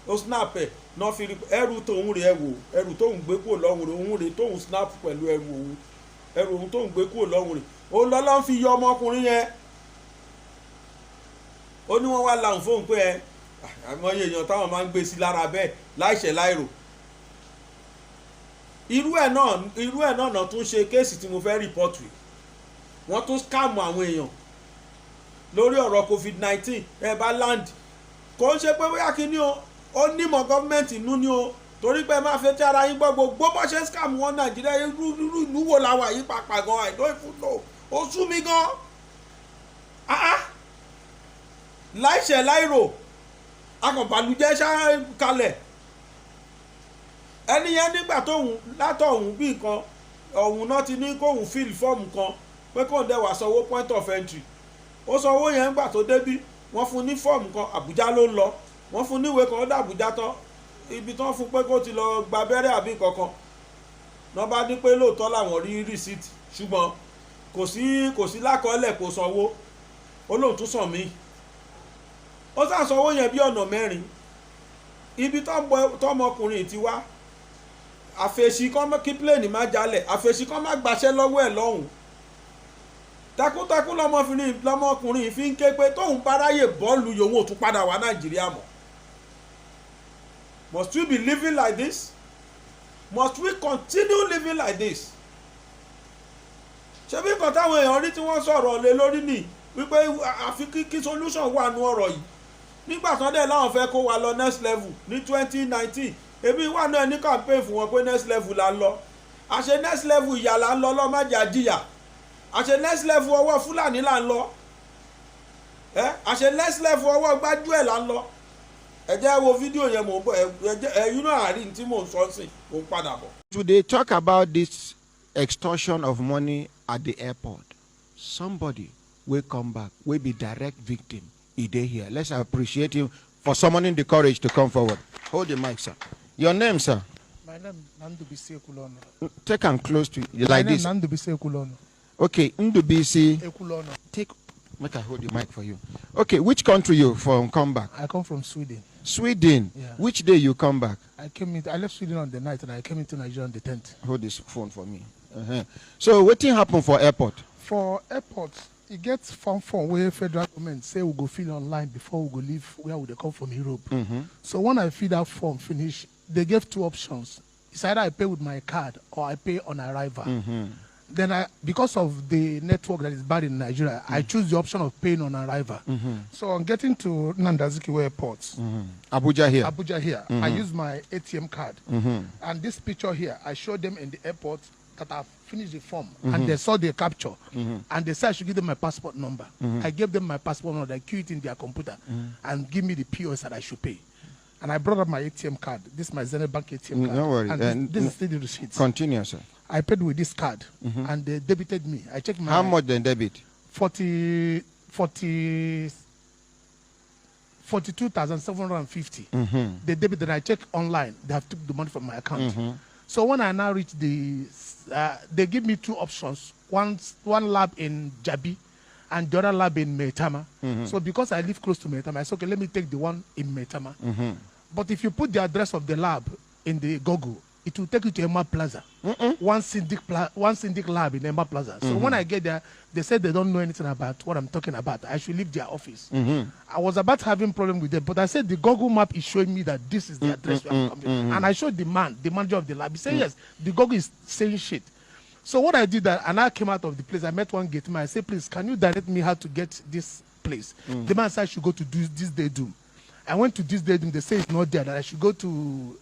ó snap ẹ̀ náà fi ẹrù tóun rè ẹ̀ wò ẹrù tóun gbé kúrò lọ́hùn rè òun rè tóun snap pẹ̀lú ẹrù òun tóun gbé kúrò lọ́hùn rè ó lọ́lọ́ fi yọ ọmọkùnrin yẹn ó ní wọ́n wá lahùn fóun pé ẹ àmọ́ èèyàn táwọn máa ń gbé sí lára bẹ́ẹ̀ láìṣẹ̀ láìrò irú ẹ̀ náà náà tún ṣe kéèsì tí mo fẹ́ rìpọ́tù wọ́n tún scam àwọn èèyàn lórí ọ̀rọ̀ COVID-19 ẹ bá land kò ń ṣe pé bóyá kí ni ó nímọ̀ gọ́ọ̀mẹ̀ntì inú ni o torí pé máa fẹ́ tí ara yín gbọ́ gbogbo bó ṣe scam wọn Nàìjíríà irú ìlú wo la wà yí pàpà gan àìdó ìfúnlò ó sú mi gan láìṣẹ̀ láìrò akọ̀bàlújẹ́ ṣá kalẹ̀ ẹni yẹn nígbà tóun látọ̀hún bí nǹkan ọ̀hún náà ti ní kóun fill fọ́ọ̀mù kan pé kóun dẹ̀ wá sanwó point of entry ó san owó yẹn ńgbà tó débí wọ́n fún ní fọ́ọ̀mù kan Àbújá ló ń lọ wọ́n fún níwèé kan ó dà Àbújá tán ibi tán fún pé kó ti lọ gba abẹ́rẹ́ àbí kankan náà bá ní pé lóòótọ́ làwọn rí receipt ṣùgbọ́n kò sí lákọọ́lẹ̀ kó sanwó ó lóun tún sàn mí ó sàn sanwó yẹn bí ọ̀nà 4 ibi tọ́mọkùnrin ti wá àfẹ̀sí kan kí plane má jalè àfẹ̀sí kan má gbaṣẹ́ lọ́wọ́ ẹ̀ lọ́hùn takuntakun lọmọkùnrin fi ń ké pé tóun bá ráyè bọ́ọ̀lù yòówù ò tún padà wá Nàìjíríà mọ́. Must we be living like this? Must we continue living like this? ṣebí nǹkan táwọn èèyàn rí tí wọ́n sọ̀rọ̀ lé lórí nì wípé àfi kí solution wà nú ọ̀rọ̀ yìí nígbà tán dẹ̀ láwọn fẹ́ kó wa lọ next level ní 2019 èmi wà náà ní campaign fún wọn pé next level là ń lọ àṣẹ next level ìyà là ń lọ lọ́mọdé jìyà àṣẹ next level ọwọ́ Fúlàní là ń lọ àṣẹ next level ọwọ́ gbájúẹ̀ là ń lọ ẹ jẹ́ wo fídíò yẹn mò ń bọ̀ ẹ̀yìn náà àárín tí mò ń sọ sí mò ń padà bọ̀. Today talk about this extortion of money at the airport. Somebody will come back, will be direct victim. He dey here. Let's appreciate him for summoning the courage to come forward. Hold the mic, sir. Your name, sir? My name is Nandubisi Ekulono. Take and close to you My like name this. Nandubisi Ekulono. Okay, Ndubisi. Ekulono. Make I hold the mic for you. Okay, which country you from come back? I come from Sweden. Sweden. Yeah. Which day you come back? I left Sweden on the night and I came into Nigeria on the 10th. Hold this phone for me. So what thing happen for airport? For airport, it gets from where federal government say we go fill online before we go leave where we come from Europe. So when I fill that form finish, they gave two options. It's either I pay with my card or I pay on arrival. Then because of the network that is bad in Nigeria, I choose the option of paying on arrival. So on getting to Nandaziki Airport, Abuja here. Abuja here, I use my ATM card. And this picture here, I showed them in the airport that I've finished the form. And they saw the capture. And they said I should give them my passport number. I gave them my passport number, they queue it in their computer and give me the POS that I should pay. And I brought up my ATM card. This is my Zenith Bank ATM card. No worry. And this is still the receipt. Continue, sir. I paid with this card, and they debited me. I checked my... How much they debit? 42,750. They debited. I checked online. They have took the money from my account. So when I now reach the... they give me two options. One lab in Jabi and the other lab in Maitama. So because I live close to Maitama, I said, okay, let me take the one in Maitama. But if you put the address of the lab in the Google, it will take you to Emma Plaza. One syndic lab in Emma Plaza. So when I get there, they said they don't know anything about what I'm talking about. I should leave their office. I was about having problem with them, but I said the Google map is showing me that this is the address where I'm coming. And I showed the manager of the lab. He said, yes, the Google is saying shit. So what I did, and I came out of the place, I met one gate man. I said, please, can you direct me how to get this place? The man said I should go to this day doom. I went to this day doom. They say it's not there, that I should go to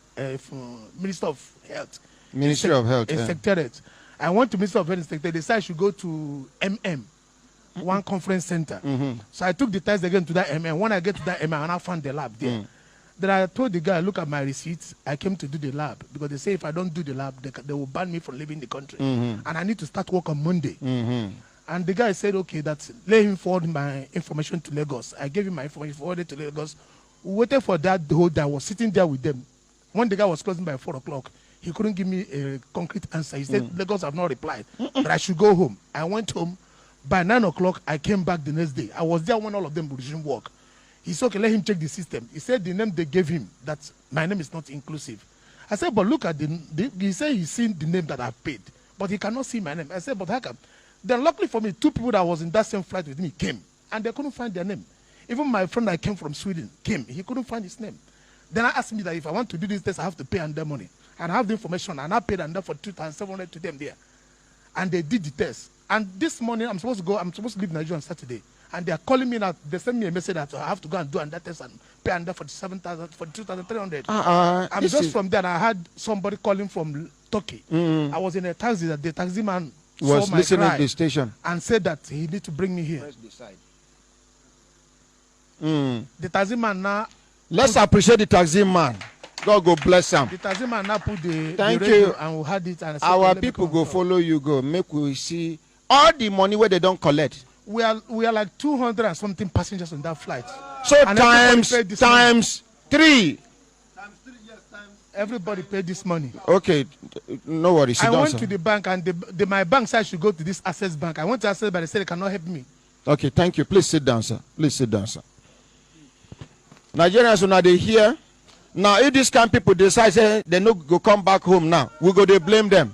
Minister of Health. Ministry of Health. Secretariat. I went to Minister of Health Secretariat. They said I should go to one conference center. So I took the test again to that When I get to that and I found the lab there. Then I told the guy, look at my receipts. I came to do the lab because they say if I don't do the lab, they will ban me from leaving the country. And I need to start work on Monday. And the guy said, okay, let him forward my information to Lagos. I gave him my information, forwarded to Lagos. We waited for that the whole day. I was sitting there with them. When the guy was closing by 4 o'clock, he couldn't give me a concrete answer. He said, Lagos have not replied, that I should go home. I went home. By 9 o'clock, I came back the next day. I was there when all of them resumed work. He said, okay, let him check the system. He said the name they gave him, that my name is not inclusive. I said, but look at he said he's seen the name that I've paid, but he cannot see my name. I said, but how come? Then luckily for me, 2 people that was in that same flight with me came, and they couldn't find their name. Even my friend that came from Sweden came. He couldn't find his name. Then I asked me that if I want to do this test, I have to pay under money. And I have the information, and I paid under for 2,700 to them there. And they did the test. And this morning, I'm supposed to leave Nigeria on Saturday. And they are calling me now. They sent me a message that I have to go and do another test and pay under for 2,300. I'm just from there. I had somebody calling from Turkey. I was in a taxi that the taxi man was saw my listening cry at the station and said that he need to bring me here. The taxi man now. Let's appreciate the taxi man. God go bless him. The taxi man now put the Thank radio you. And we had it. And Our people go follow you. Go make we see all the money where they don't collect. We are like 200 and something passengers on that flight. So and times 3. Everybody paid this money. Okay, no worries. I went to the bank and my bank said I should go to this Access Bank. I went to Access, but they said they cannot help me. Okay, thank you. Please sit down, sir. Please sit down, sir. Nigerians, when they hear, now if these kind of people decide say they no go come back home now, we go they blame them.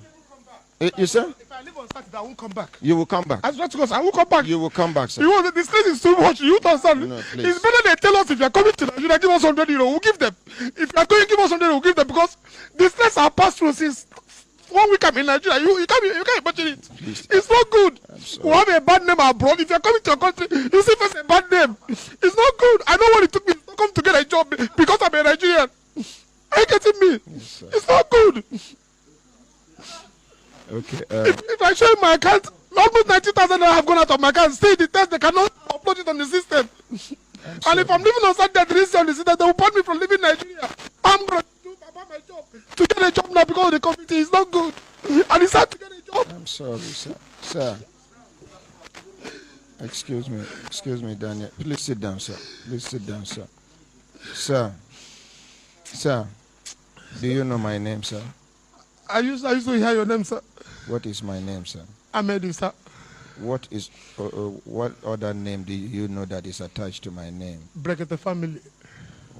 You say? If I live on Saturday, I won't come back. You will come back. I swear to God, I won't come back. You will come back, sir. You know, this place is too much. You don't understand. No, please. It's better they tell us if you're coming to Nigeria, give us 100 euro. We'll give them. If you're going to give us 100 euro, we'll give them because this place I passed through since 1 week I'm in Nigeria. You can't imagine it. Please. It's not good. We have a bad name abroad. If you're coming to a country, you see first a bad name. It's not good. I know what it took me to come to get a job because I'm a Nigerian. Are you getting me? Yes, it's not good. Okay. If I show you my account, almost 90,000 I have gone out of my account. Still the test, they cannot upload it on the system. And if I'm living on Saturday, on the system, they will ban me from leaving Nigeria. I'm going to do about my job. To get a job now because of the community is not good. And it's hard to get a job. I'm sorry, sir. Sir. Excuse me, Daniel. Please sit down, sir. Please sit down, sir. Sir. Do you know my name, sir? I used to hear your name, sir. What is my name, sir? Ahmed, sir. What other name do you know that is attached to my name? Brekete family.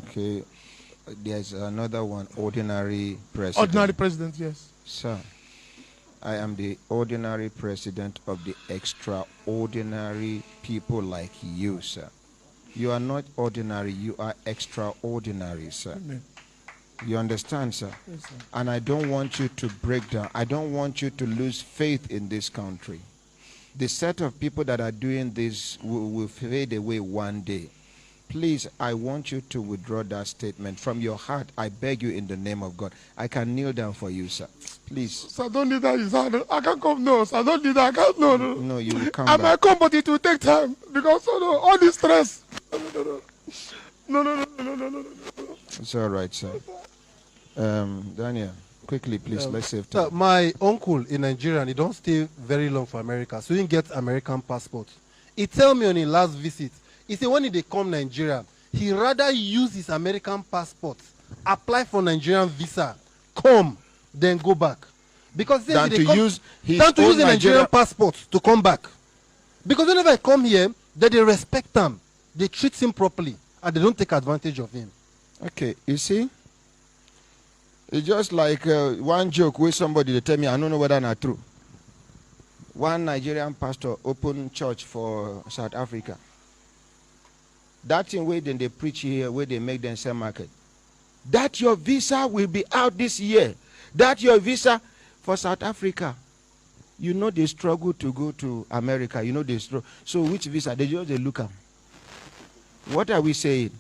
Okay. There's another one, ordinary president. Ordinary president, yes. Sir, I am the ordinary president of the extraordinary people like you, sir. You are not ordinary, you are extraordinary, sir. Amen. You understand, sir? Yes, sir. And I don't want you to break down. I don't want you to lose faith in this country. The set of people that are doing this will fade away one day. Please, I want you to withdraw that statement from your heart. I beg you in the name of God. I can kneel down for you, sir. Please. Sir, don't need that. Sir. I can't come. No, sir. Don't need that. I can't. No. No, you will come I back. might come, but it will take time because all this stress. No. It's all right, sir. Daniel, quickly, please. Let's save time. My uncle in Nigeria, he don't stay very long for America, so he didn't get American passport. He tell me on his last visit, he said when he come Nigeria, he rather use his American passport, apply for Nigerian visa, come, then go back. Because Than to use his a own Nigerian passport to come back. Because whenever I come here, they respect him, they treat him properly, and they don't take advantage of him. Okay, you see? It's just like one joke with somebody, they tell me, I don't know whether not true. One Nigerian pastor opened church for South Africa. That thing where then they preach here, where they make them sell market. That your visa will be out this year. That your visa for South Africa. You know they struggle to go to America. You know they struggle. So which visa? They look at. What are we saying?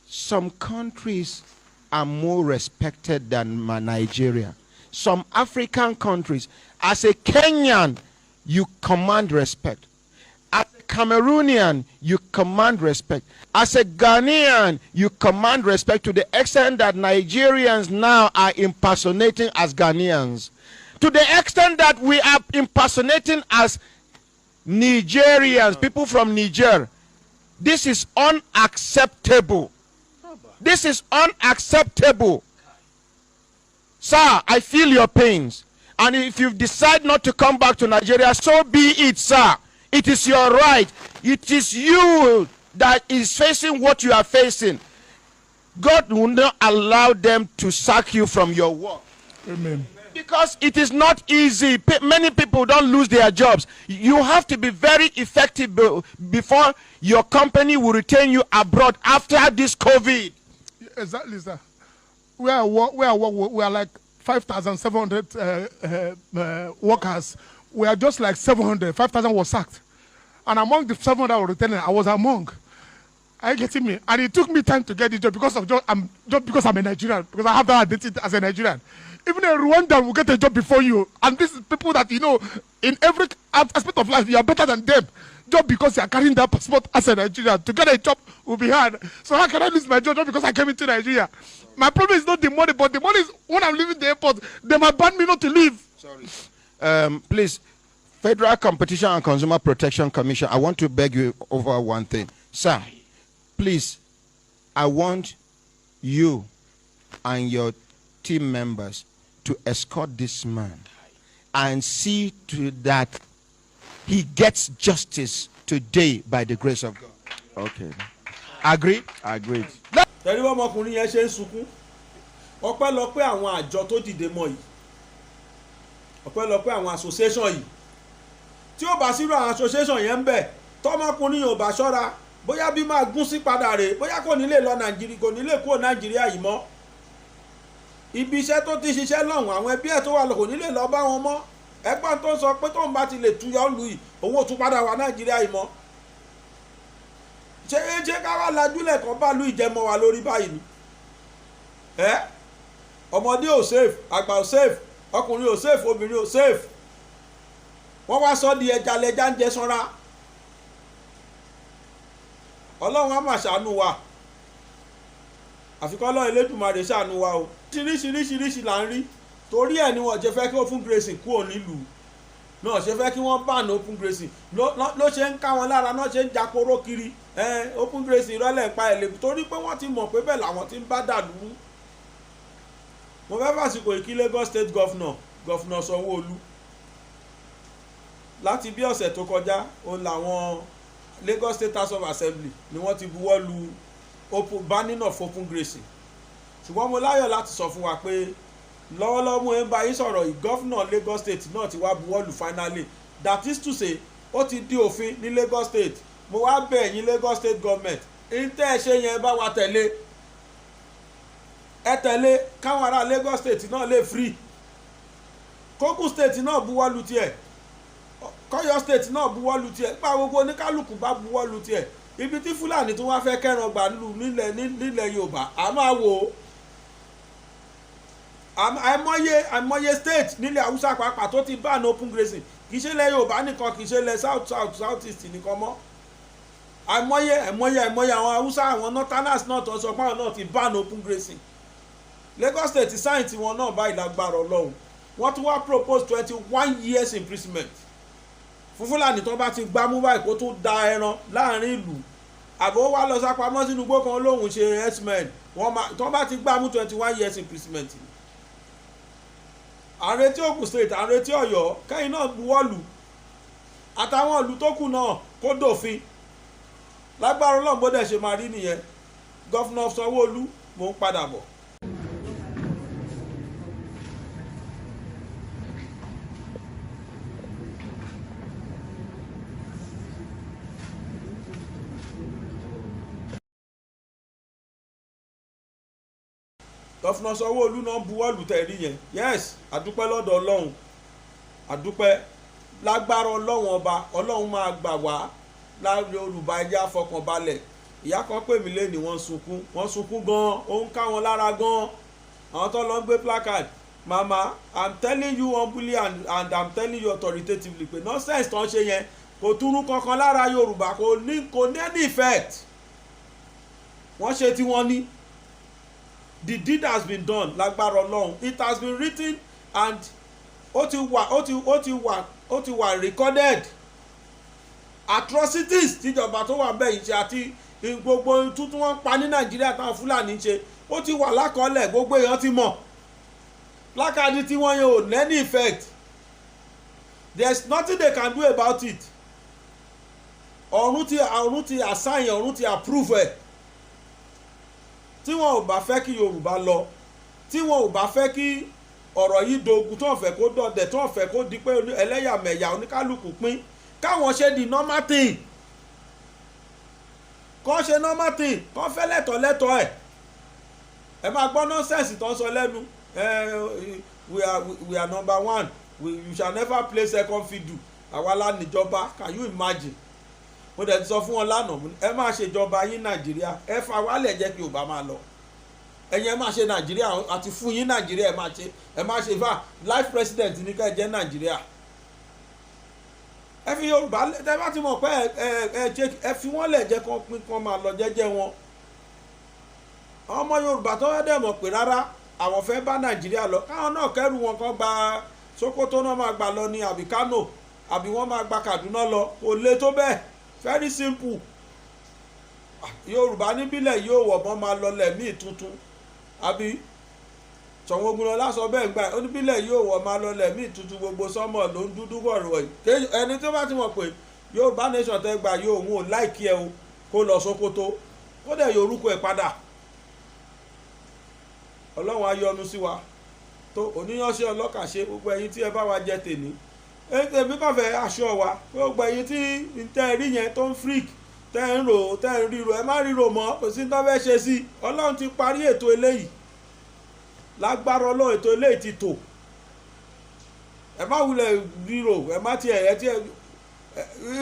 Some countries are more respected than Nigeria. Some African countries, as a Kenyan, you command respect. As a Cameroonian, you command respect. As a Ghanaian, you command respect to the extent that Nigerians now are impersonating as Ghanaians. To the extent that we are impersonating as Nigerians, people from Niger. This is unacceptable. This is unacceptable. Sir, I feel your pains. And if you decide not to come back to Nigeria, so be it, sir. It is your right. It is you that is facing what you are facing. God will not allow them to sack you from your work. Amen. Because it is not easy. Many people don't lose their jobs. You have to be very effective before your company will retain you abroad after this COVID. Exactly, sir. We are like 5,700 workers. We are just like 700. 5,000 was sacked. And among the 700 were retaining, I was among. Are you getting me? And it took me time to get the job because I'm a Nigerian. Because I have that identity as a Nigerian. Even a Rwandan will get a job before you. And these people that, you know, in every aspect of life, you are better than them. Just because you are carrying that passport as a Nigerian. To get a job will be hard. So how can I lose my job just because I came into Nigeria? My problem is not the money, but the money is when I'm leaving the airport, they might ban me not to leave. Sorry. Please, Federal Competition and Consumer Protection Commission, I want to beg you over one thing. Sir, please, I want you and your team members to escort this man and see to that he gets justice today by the grace of God. Okay. Agreed? Agreed. tẹ̀lé ọmọkùnrin yẹn ṣe ń sunkún ọpẹ́lọpẹ́ àwọn àjọ tó dìde mọ́ yìí ọpẹ́lọpẹ́ àwọn association yìí tí ó bá sírò àwọn association yẹn ń bẹ̀ tọmọkùnrin yóò bá ṣọ́ra bóyá bí máa gún sí padà rè bóyá kò ní lè lọ Nàìjíríà kò ní lè kúrò Nàìjíríà yìí mọ́ ibi iṣẹ́ tó ti ṣiṣẹ́ lọ́hùn àwọn ẹbí ẹ̀ tó wà lọ kò ní lè lọ bá wọn mọ́ ẹgbọ́n tó sọ pé tóun bá ti lè tuyọ̀ lù yìí òun ò tún padà wà Nàìjíríà yìí mọ́ ṣé káwá lajúlẹ̀ kan bá lu ìjẹmọ́ wa lórí báyìí ni ọmọdé ò safe àgbà ò safe ọkùnrin ò safe obìnrin ò safe wọ́n wá sọ di ẹja lẹja ń jẹ sanra Ọlọ́run á mà ṣàánú wa àfikọ́ Ọlọ́run Elédùmarè ṣàánú wa o ṣiríṣiríṣiríṣi là ń rí torí ẹ̀ ni wọ́n jẹ́ fẹ́ kí open grazing kúrò nílùú náà ṣe fẹ́ kí wọ́n ban open grazing ló ṣe ń ká wọn lára náà ṣe ń japoró kiri open grazing rọ́lẹ̀ ń pa ẹ̀lẹ́ torí pé wọ́n ti mọ̀ pé bẹ́ẹ̀ làwọn ti ń bá dàlúrú mo fẹ́ fàsìkò ìkí Lagos State Governor Sanwó-Olú láti bí ọ̀sẹ̀ tó kọjá òun làwọn Lagos State House of Assembly ni wọ́n ti buwọ́ lu banning of open grazing ṣùgbọ́n mo láyọ̀ láti sọ fún wa pé lọ́wọ́lọ́wọ́ mo ń bá yín sọ̀rọ̀ yìí gọ́fúnà Lagos State náà ti wá buwọ́ lù finally, that is to say ó ti di òfin ní Lagos State. Mo wá bẹ̀ yín Lagos State government ń tẹ́ ẹ ṣe yẹn bá wa tẹ̀lé ẹ tẹ̀lé káwọn ará Lagos State náà lè free, Kogi State náà buwọ́ lù tiẹ̀, Kọ́yọ̀ State náà buwọ́ lù tiẹ̀, nípa gbogbo oníkálukú bá buwọ́ lù tiẹ̀. Ibi tí Fúlàní tí wọ́n fẹ́ kẹ́ran gbà lù nílẹ̀ Yorùbá a máa wò ó àìmọye state nílẹ̀ Haúsá pàápàá tó ti ban open grazing, kì í ṣe ilẹ̀ Yorùbá nìkan, kì í ṣe ilẹ̀ south east nìkan mọ́. àìmọye àwọn Haúsá àwọn northerners náà tó sọ pé àwọn náà ti ban open grazing. Lagos State sign tiwọn náà báyìí lágbára Ọlọ́run, wọ́n tún wá propose 21 years imprisonment fún Fúlàní tó bá ti gbámú báyìí kó tún da ẹran láàrin ìlú àbò wá lọ sápamọ́ sínú igbó kan lóhùn ṣe herdsmen, tó bá ti gbámú 21 years imprisonment. àrètí Ògùn State àrètí Ọ̀yọ́ kẹ́yìn náà buwọ́lù àtàwọn ìlú tó kù náà kó dòfin lágbára Ọlọ́run bó dẹ̀ ṣe máa rí nìyẹn. Gọ́fúnà Sanwó-Olú mò ń padà bọ̀. Gọ́fúnà Sanwó-Olú náà buwọ́lù tẹ̀rí yẹn, yes àdúpẹ́ lọ́dọ̀ Ọlọ́run, àdúpẹ́ lágbára Ọlọ́run ọba, Ọlọ́run máa gbà wá láàrin Yorùbá ẹja fọkànbalẹ̀. Ìyá kan pè mí lẹ́ni wọ́n sunkún gan-an, ó ń ká wọn lára gan-an. Àwọn tó lọ ń gbé placard, mama I'm telling you humbly and I'm telling you authoritatively pé nonsense tó ń ṣe yẹn kò túrú kankan lára Yorùbá, kò ní any effect. Wọ́n ṣe tí wọ́n ní. The deed has been done lágbára Ọlọ́run, it has been written and ó ti wà recorded. Atrocities tíjọba tó wà bẹ́ẹ̀ ṣe àti gbogbo tuntun wọn pa ní Nàìjíríà táwọn Fúlàní ṣe ó ti wà lákọọ́lẹ̀, gbogbo èèyàn ti mọ̀. Lákàdí tí wọ́n yẹn ò ní effect, there is nothing they can do about it. ọ̀run ti assign, ọ̀run ti approve ẹ̀. Tí wọn ò bá fẹ́ kí Yorùbá lọ, tí wọn ò bá fẹ́ kí ọ̀rọ̀ yìí dogun, tí wọ́n fẹ́ kó dọ̀dẹ̀, tí wọ́n fẹ́ kó di pé ẹlẹ́yàmẹ̀yà oníkálukú pín, káwọn ṣe di normal thing, kọ́ ṣe normal thing, kọ́ fẹ́ lẹ́tọ̀ọ́ ẹ̀. Ẹ máa gbọ́ nonsense tó ń sọ lẹ́nu, we are number one, you shall never play second fiddle, àwa la níjọba, can you imagine? Mo dẹ̀ ti sọ fún wọn lánàá, ẹ máa ṣe ìjọba yín Nàìjíríà, ẹ fa wálẹ̀ jẹ́ kí Yorùbá máa lọ. Ẹ̀yin ẹ máa ṣe Nàìjíríà, àti fún yín Nàìjíríà ẹ máa ṣe fa life president ní ká ẹ jẹ́ Nàìjíríà. Ẹ fi Yorùbá tẹ bá ti mọ̀ pé ẹ fi wọ́n lẹ̀ jẹ́ kán pín kán máa lọ jẹ́jẹ́ wọn. Àwọn ọmọ Yorùbá tó wá dẹ̀ mọ̀ pé rárá àwọn fẹ́ bá Nàìjíríà lọ, káwọn náà kẹ́rù wọn kan gba Sókótó náà máa gbà lọ ní àbí Kánò àbí wọ́n máa gba Kàdúná lọ, kò le tó bẹ́ẹ̀. Very simple. Yorùbá níbílẹ̀ yóò wọ̀ mọ́ máa lọlẹ̀ míì tuntun àbí Ṣọ̀ún Ògúnlọlá sọ bẹ́ẹ̀ gbà oníbílẹ̀ yóò wọ̀ máa lọlẹ̀ míì tuntun, gbogbo sọ́mọ̀ ló ń dúdú wọ̀rọ̀ yìí. Ẹni tó bá ti mọ̀ pé Yorùbá nation tẹ́ gbà yóò òun ò láìkí ẹ o kó lọ Sókótó kó dẹ̀ yorùkọ ẹ̀ padà. Ọlọ́run á yọ́nú sí wa tó oníyanṣẹ́ ọlọ́kàṣe gbogbo ẹ̀yin tí ẹ bá wa jẹ tèmi. Èmi kàn fẹ́ aṣọ wa gbogbo ẹ̀yin tí tẹ́ ẹ rí yẹn tó ń freak tẹ́ ń rò tẹ́ ń ríro ẹ má ríro mọ́, kò sí tó fẹ́ ṣe sí. Ọlọ́run ti parí ètò eléyìí, lágbára Ọlọ́run ètò eléyìí ti tò. Ẹ má wulẹ̀ ríro, ẹ má tiẹ̀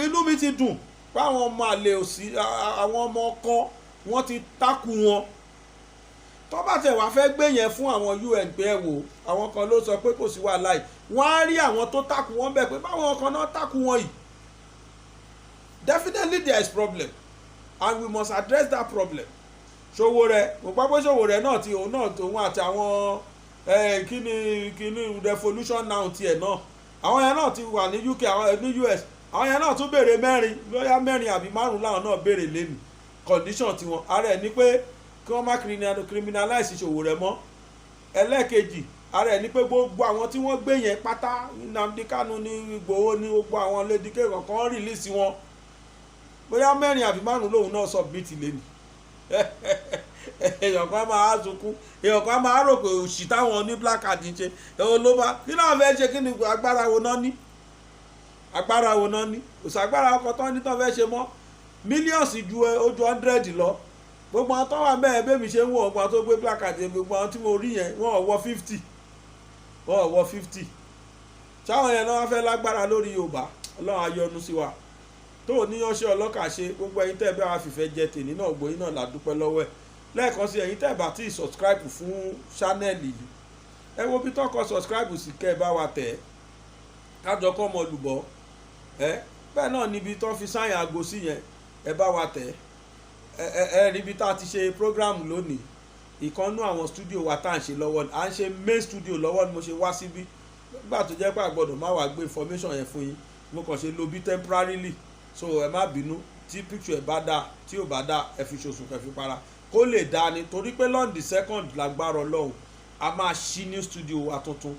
inú mi ti dùn pé àwọn ọmọ àlè òsì àwọn ọmọ ọkọ wọn ti tákù wọn. Tó bá tẹ̀ wá fẹ́ gbé yẹn fún àwọn UN pé ẹ wò àwọn kan ló sọ pé kò sí wàhálà yìí, wọ́n á rí àwọn tó takù wọn bẹ́ẹ̀ pé báwọn kan náà takù wọn yìí. Definitely there is problem and we must address that problem. Sowore mo gbọ́ pé Sowore náà ti òun náà tòun àti àwọn kíni revolution now tiẹ̀ náà àwọn yẹn náà ti wà ní UK àwọn ní US àwọn yẹn náà tún béèrè mẹ́rin lọ́yà mẹ́rin àbí márùn láwọn náà béèrè lẹ́nu condition tiwọn. Ààrẹ ní pé kí wọ́n má criminalize Sowore mọ́ ẹlẹ́ẹ̀kejì ara ẹ̀ ní pé gbogbo àwọn tí wọ́n gbé yẹn pátá Nnamdi Kanu ní Ìgbòho ní gbogbo àwọn lédìké kankan rìlíìsì wọn bóyá 4 àbí 5 lòun náà submit lẹ́nu èèyàn kan máa sunkún èèyàn kan máa rò pé òṣì táwọn ní black card ń ṣe ló bá kí náà fẹ́ ṣe kí ni agbára wo náà ní òṣì agbára ọkọ̀ tán ní tán fẹ́ ṣe mọ́ millions ju ojú 100 lọ gbogbo àwọn tó wà bẹ́ẹ̀ bẹ́ẹ̀ ṣe ń wọ̀ ọgbà tó gbé black card gbogbo àwọn tí mo rí yẹn wọ́n wọ 50 ṣáwọn yẹn náà fẹ́ lágbára lórí Yorùbá Ọlọ́run ayọ́nú sí wa tó níyanṣẹ́ ọlọ́kà ṣe gbogbo ẹ̀yin tẹ́ bá wa fìfẹ́ jẹ tèmi náà gbóyin náà la dúpẹ́ lọ́wọ́ ẹ̀ lẹ́ẹ̀kan sí ẹ̀yin tẹ́ bá ti subscribe fún ṣánẹ́ẹ̀lì yìí ẹ wo bí tọ́kọ subscribe sí kẹ́ ẹ bá wa tẹ̀ kájọ kọ́ ọmọ olùbọ́ bẹ́ẹ̀ náà níbi tó fi sáyìn aago sí yẹn ẹ bá wa tẹ̀ ẹ rí ibi tá a ti ṣe program lónìí ìkànnú àwọn studio wa tá à ń ṣe lọ́wọ́ à ń ṣe main studio lọ́wọ́ ni mo ṣe wá síbí nígbà tó jẹ́ pé àgbọ̀dọ̀ má wàá gbé information yẹn fún yín mo kàn ṣe lo bí temporarily so ẹ má bínú tí picture ẹ bá dá tí ò bá dá ẹ fi ṣoṣù kẹfì para kó lè dá ni torí pé lọ́ndì second lágbára Ọlọ́run a máa ṣí new studio wa tuntun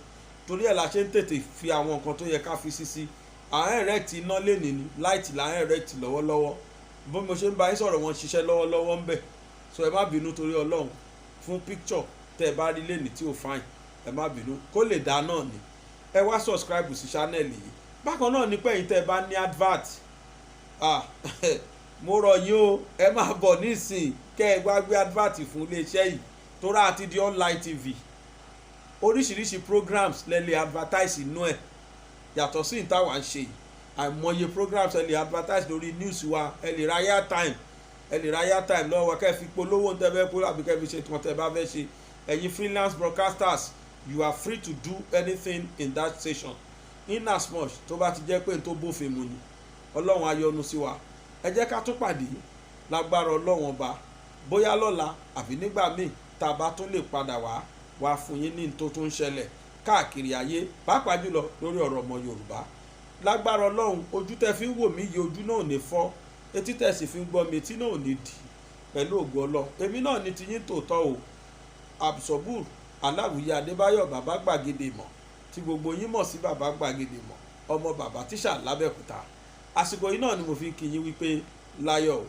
torí ẹ̀ la ṣe ń tètè fi àwọn nǹkan tó yẹ ká fi sí à ń erect iná lẹ́nìí ni light là ń erect lọ́wọ́lọ́wọ́ bó mo ṣe ń bá yín sọ̀rọ̀ wọn ṣiṣẹ́ lọ́wọ́lọ́wọ́ ń bẹ̀ so ẹ má bínú torí Ọlọ́run fún picture tẹ́ ẹ bá rí lẹ́nìí tí ò fine ẹ má bínú kó lè dá náà ni ẹ wá subscribe sí channel yìí bákan náà ní pẹ́yìn tẹ́ ẹ bá ní advert mo rọ̀ yín o ẹ máa bọ̀ nísìn kẹ́ ẹ wá gbé advert fún iléeṣẹ́ yìí tó rà àti di online tv oríṣiríṣi programs lẹ lè advertise inú ẹ̀ yàtọ̀ sí ìta wà ń ṣe yìí àìmọye programs ẹ lè advertise lórí news wa ẹ lè ra airtime lọ́wọ́ kẹ́ ẹ fi polówó ń tẹ́fẹ́ polówó àbí kẹ́ ẹ fi ṣe tí wọ́n tẹ́ bá fẹ́ ṣe ẹ̀yin freelance broadcasters you are free to do anything in that station in as much tó bá ti jẹ́ pé n tó bófin mu ni Ọlọ́run ayọ́nú sí wa ẹ jẹ́ ká tún pàdé lágbára Ọlọ́run ọba bóyá lọ́la àbí nígbà míì tá a bá tún lè padà wá fún yín ní tó tún ń ṣẹlẹ̀ káàkiri ayé pàápàá jùlọ lórí ọ̀rọ̀ ọmọ Yorùbá lágbára Ọlọ́run ojú tẹ́ fi ń wò mí yìí ojú náà ò ní fọ́ etí tẹ́ sì fi ń gbọ́ mi etí náà ò ní dì pẹ̀lú ògo Ọlọ́run èmi náà ní tiyín tòótọ́ o Absobur Aláwìyé Adébáyọ̀ bàbá gbàgede mọ̀ tí gbogbo yín mọ̀ sí bàbá gbàgede mọ̀ ọmọ bàbá tíṣà lábẹ́òkúta àsìkò yìí náà ni mo fi ń kí yín wípé láyọ̀ o.